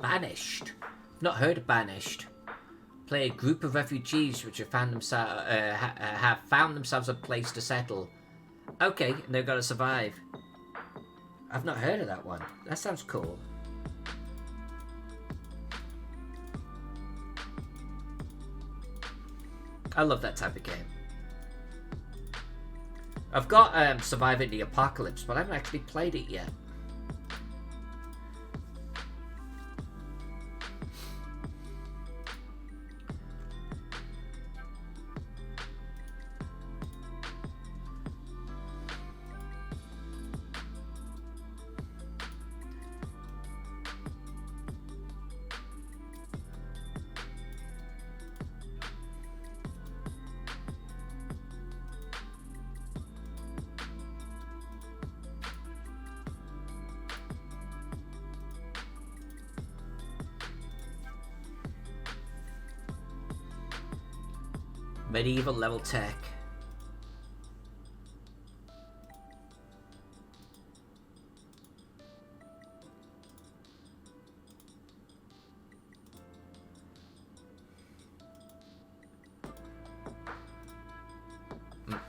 Banished. Not heard of Banished. Play a group of refugees which have found themselves a place to settle. Okay, and they've got to survive. I've not heard of that one. That sounds cool. I love that type of game. I've got Surviving the Apocalypse, but I haven't actually played it yet. Medieval level tech.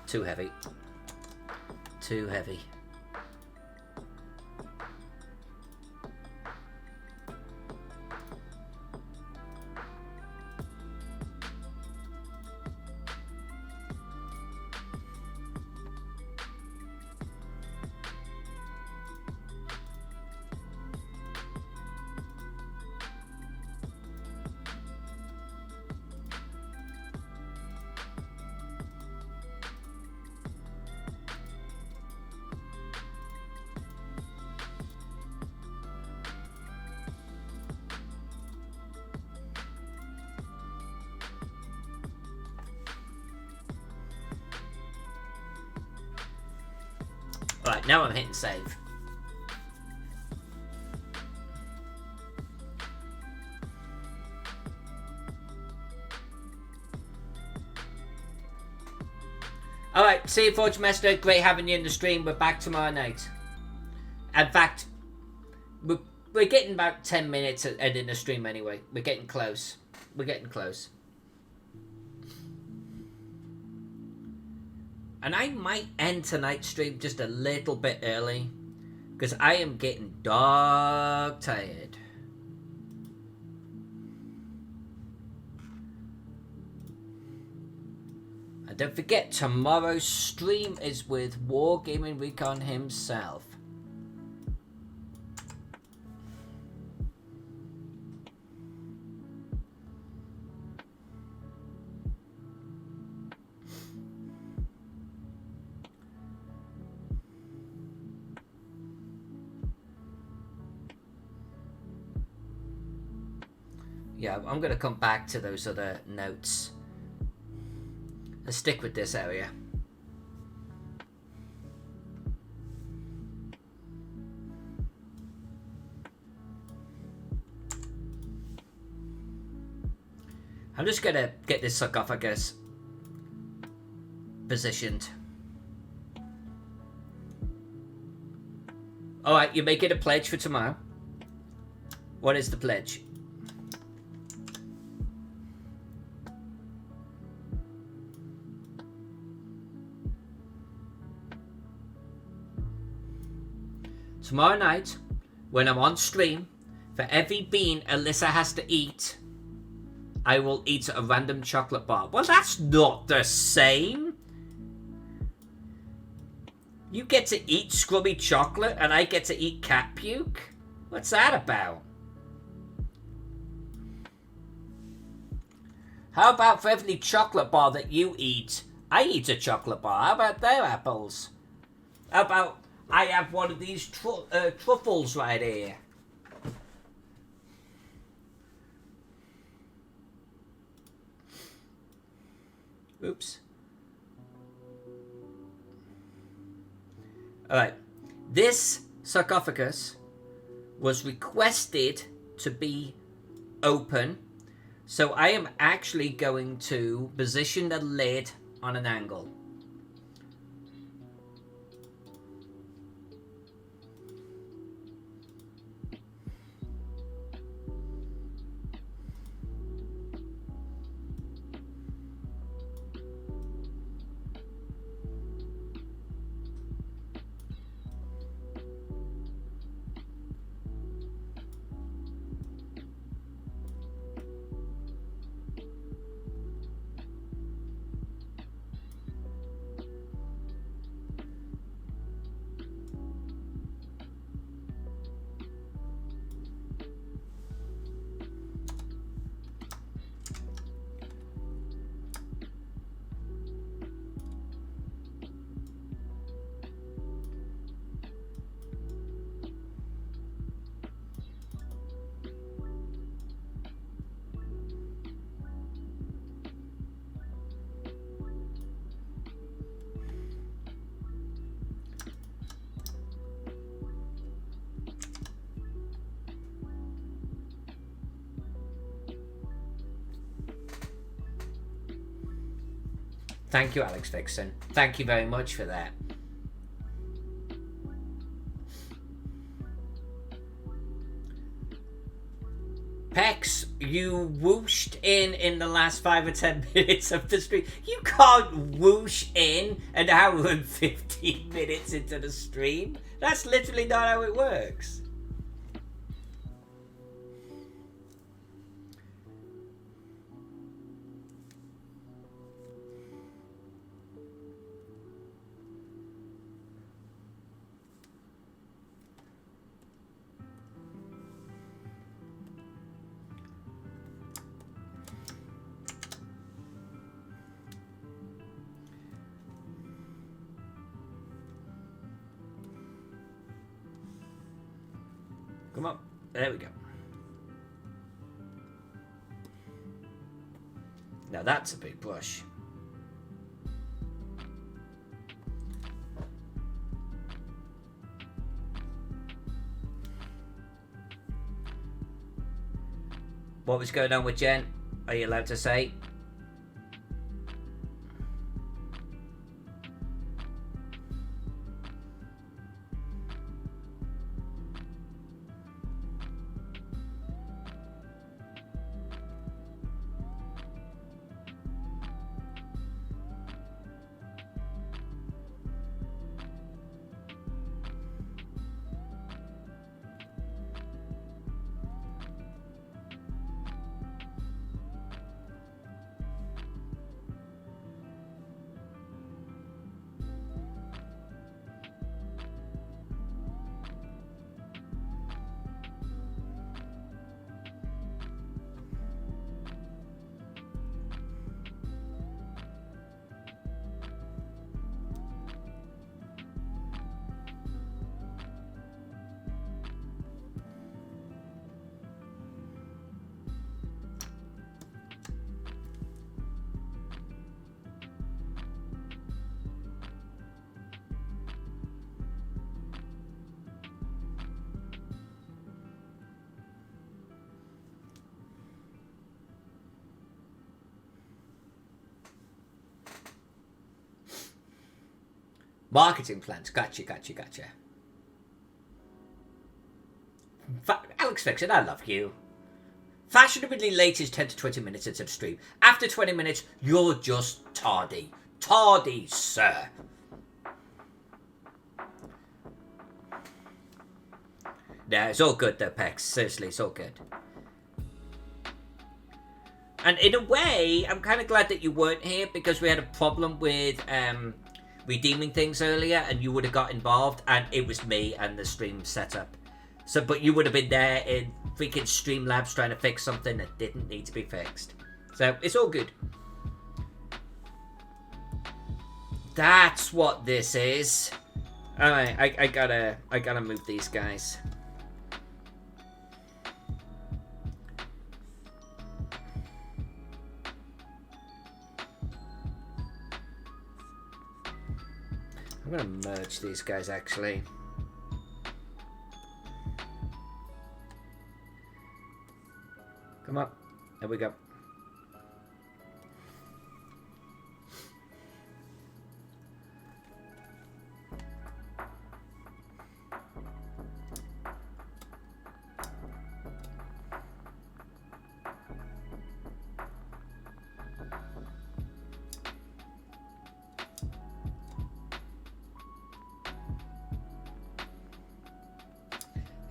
Too heavy. Too heavy. Right, now I'm hitting save. Alright, see you, Forge Master. Great having you in the stream. We're back tomorrow night. In fact, we're getting about 10 minutes in the stream anyway. We're getting close. We're getting close. And I might end tonight's stream just a little bit early, because I am getting dog tired. And don't forget, tomorrow's stream is with Wargaming Recon himself. Yeah, I'm going to come back to those other notes. Let's stick with this area. I'm just going to get this sarcophagus positioned. Alright, you make it a pledge for tomorrow. What is the pledge? Tomorrow night, when I'm on stream, for every bean Alyssa has to eat, I will eat a random chocolate bar. Well, that's not the same. You get to eat scrubby chocolate and I get to eat cat puke? What's that about? How about for every chocolate bar that you eat, I eat a chocolate bar? How about their apples? How about I have one of these truffles right here? Oops. Alright. This sarcophagus was requested to be open, so I am actually going to position the lid on an angle. Thank you, Alex Vixen. Thank you very much for that. Pex, you whooshed in the last 5 or 10 minutes of the stream. You can't whoosh in an hour and 15 minutes into the stream. That's literally not how it works. Come on. There we go. Now that's a big brush. What was going on with Jen? Are you allowed to say? Marketing plans. Gotcha. Alex Vixen, I love you. Fashionably late is 10 to 20 minutes into the stream. After 20 minutes, you're just tardy. Tardy, sir. Yeah, it's all good though, Pex. Seriously, it's all good. And in a way, I'm kind of glad that you weren't here because we had a problem with redeeming things earlier and you would have got involved and it was me and the stream setup. So, but you would have been there in freaking Streamlabs trying to fix something that didn't need to be fixed. So, it's all good. That's what this is. Alright, I gotta move these guys. I'm gonna merge these guys actually. Come on, there we go.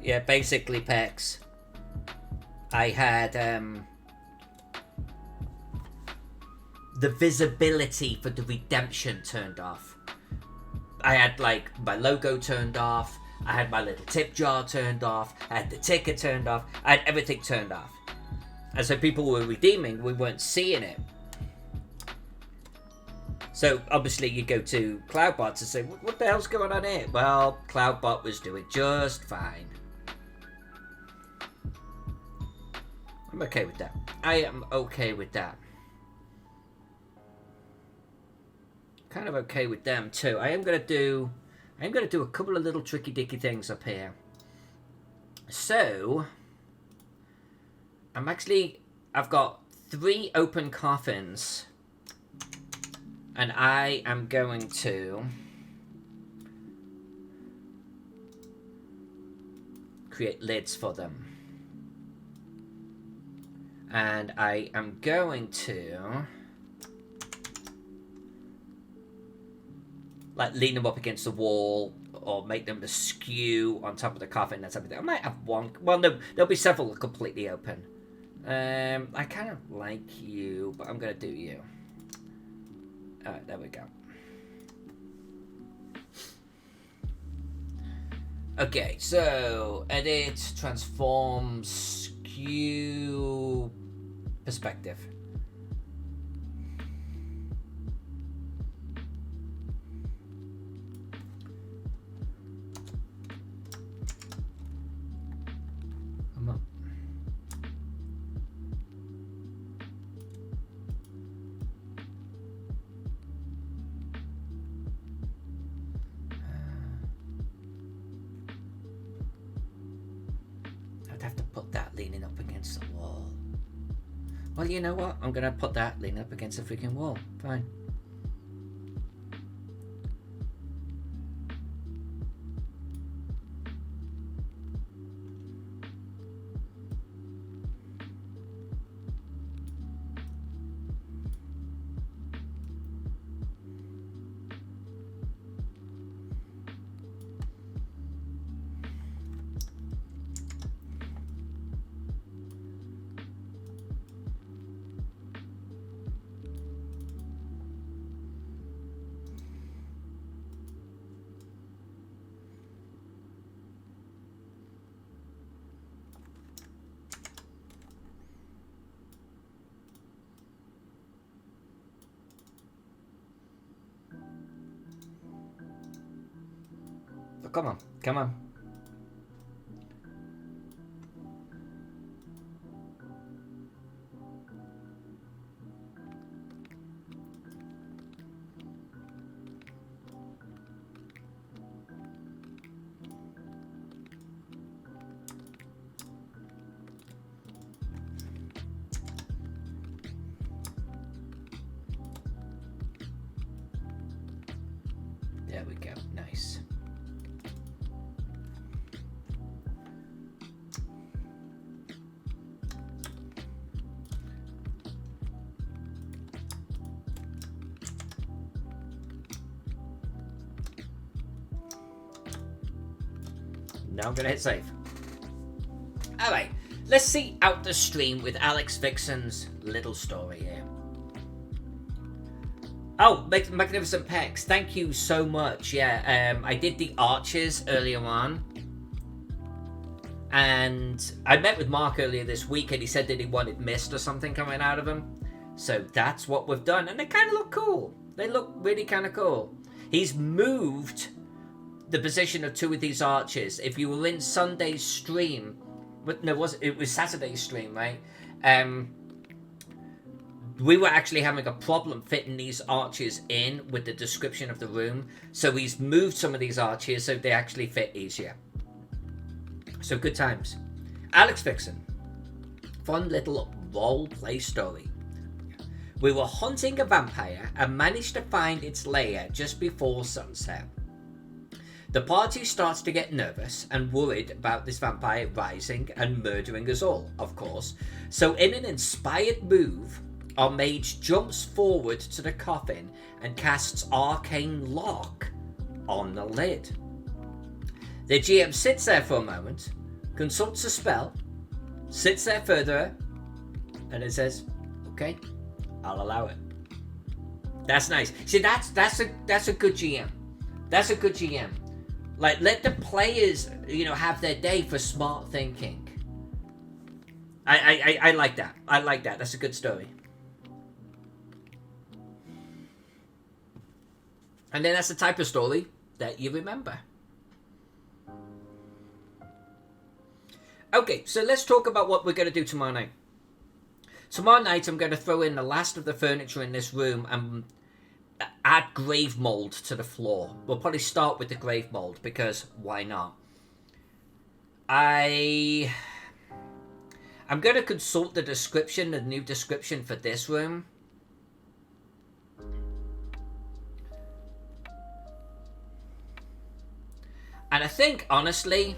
Yeah, basically, Pex, I had the visibility for the redemption turned off. I had like my logo turned off, I had my little tip jar turned off, I had the ticker turned off, I had everything turned off. And so people were redeeming, we weren't seeing it. So obviously you go to Cloudbot to say, what the hell's going on here? Well, Cloudbot was doing just fine. I'm okay with that. I am okay with that. Kind of okay with them too. I am gonna do a couple of little tricky dicky things up here. So I've got 3 open coffins. And I am going to create lids for them. And I am going to like lean them up against the wall or make them askew on top of the coffin. That's everything. I might have one. Well, no, there'll be several completely open. I kind of like you, but I'm going to do you. Alright, there we go. Okay, so edit, transform, skew, perspective. Come on. I'd have to put that leaning up against the wall. Well, you know what? I'm gonna put that leaning up against the freaking wall. Fine. Come on, come on. There we go, nice. Now I'm gonna hit save. Alright, let's see out the stream with Alex Vixen's little story here. Oh, Magnificent Pecs, thank you so much. Yeah, I did the arches earlier on. And I met with Mark earlier this week and he said that he wanted mist or something coming out of them. So that's what we've done. And they kind of look cool. They look really kind of cool. He's moved the position of two of these arches. If you were in Sunday's stream, but no, it was Saturday's stream, right? We were actually having a problem fitting these arches in with the description of the room. So he's moved some of these arches so they actually fit easier. So good times. Alex Vixen. Fun little role play story. We were hunting a vampire and managed to find its lair just before sunset. The party starts to get nervous and worried about this vampire rising and murdering us all, of course. So in an inspired move, our mage jumps forward to the coffin and casts Arcane Lock on the lid. The GM sits there for a moment, consults a spell, sits there further, and it says, okay, I'll allow it. That's nice. See, that's a good GM. That's a good GM. Like, let the players, have their day for smart thinking. I like that. I like that. That's a good story. And then that's the type of story that you remember. Okay, so let's talk about what we're going to do tomorrow night. Tomorrow night, I'm going to throw in the last of the furniture in this room and add grave mold to the floor. We'll probably start with the grave mold because why not? I'm going to consult the new description for this room. And I think, honestly,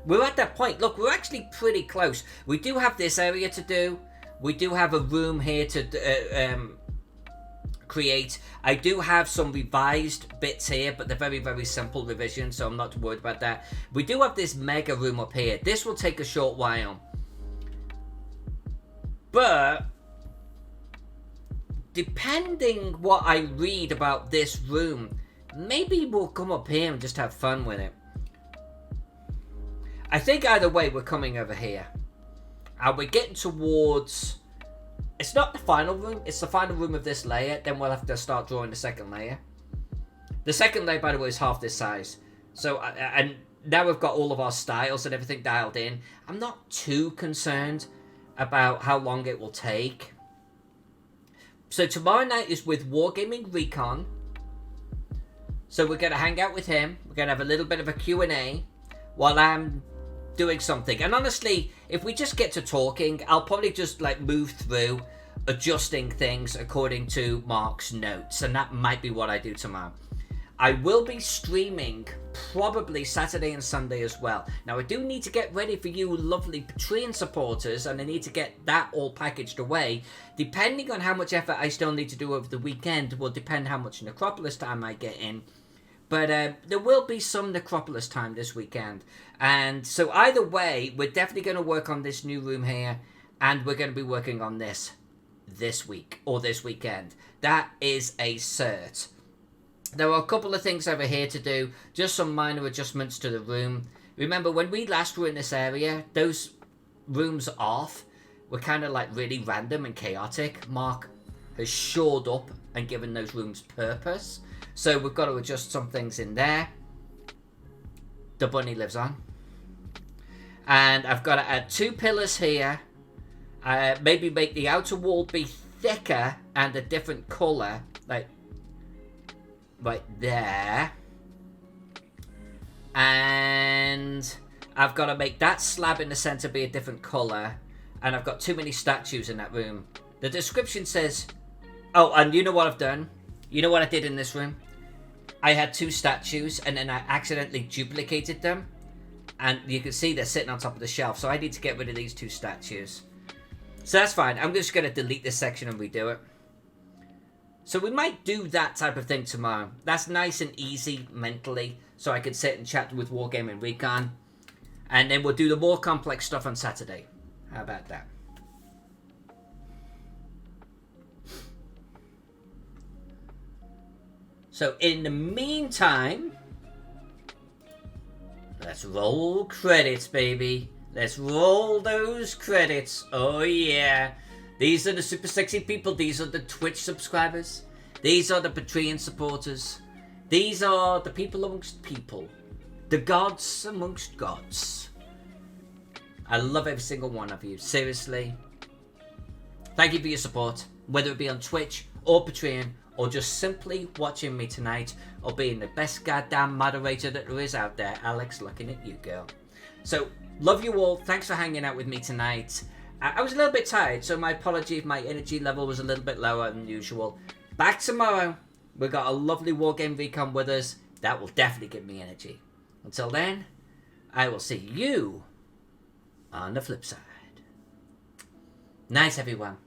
we're at that point. Look, we're actually pretty close. We do have this area to do. We do have a room here to create. I do have some revised bits here, but they're very, very simple revisions, so I'm not worried about that. We do have this mega room up here. This will take a short while. But depending what I read about this room, maybe we'll come up here and just have fun with it. I think either way we're coming over here. And we're getting towards... It's not the final room, it's the final room of this layer. Then we'll have to start drawing the second layer. The second layer, by the way, is half this size. So, and now we've got all of our styles and everything dialed in. I'm not too concerned about how long it will take. So tomorrow night is with Wargaming Recon. So we're going to hang out with him. We're going to have a little bit of a Q&A while I'm doing something. And honestly, if we just get to talking, I'll probably just like move through adjusting things according to Mark's notes. And that might be what I do tomorrow. I will be streaming probably Saturday and Sunday as well. Now I do need to get ready for you lovely Patreon supporters, and I need to get that all packaged away. Depending on how much effort I still need to do over the weekend will depend how much Necropolis time I get in. But there will be some Necropolis time this weekend. And so either way, we're definitely going to work on this new room here. And we're going to be working on this week or this weekend. That is a cert. There are a couple of things over here to do. Just some minor adjustments to the room. Remember, when we last were in this area, those rooms off were kind of like really random and chaotic. Mark has shored up and given those rooms purpose. So we've got to adjust some things in there. The bunny lives on. And I've got to add 2 pillars here. Maybe make the outer wall be thicker and a different colour. Like right there. And I've got to make that slab in the centre be a different colour. And I've got too many statues in that room. The description says... Oh, and you know what I've done? You know what I did in this room? I had 2 statues and then I accidentally duplicated them. And you can see they're sitting on top of the shelf. So I need to get rid of these 2 statues. So that's fine. I'm just going to delete this section and redo it. So we might do that type of thing tomorrow. That's nice and easy mentally. So I can sit and chat with Wargaming Recon. And then we'll do the more complex stuff on Saturday. How about that? So in the meantime, let's roll credits, baby. Let's roll those credits. Oh yeah. These are the super sexy people. These are the Twitch subscribers. These are the Patreon supporters. These are the people amongst people. The gods amongst gods. I love every single one of you. Seriously. Thank you for your support. Whether it be on Twitch or Patreon, or just simply watching me tonight, or being the best goddamn moderator that there is out there. Alex, looking at you, girl. So, love you all. Thanks for hanging out with me tonight. I was a little bit tired, so my apology if my energy level was a little bit lower than usual. Back tomorrow. We've got a lovely Wargame Recon with us. That will definitely give me energy. Until then, I will see you on the flip side. Nice, everyone.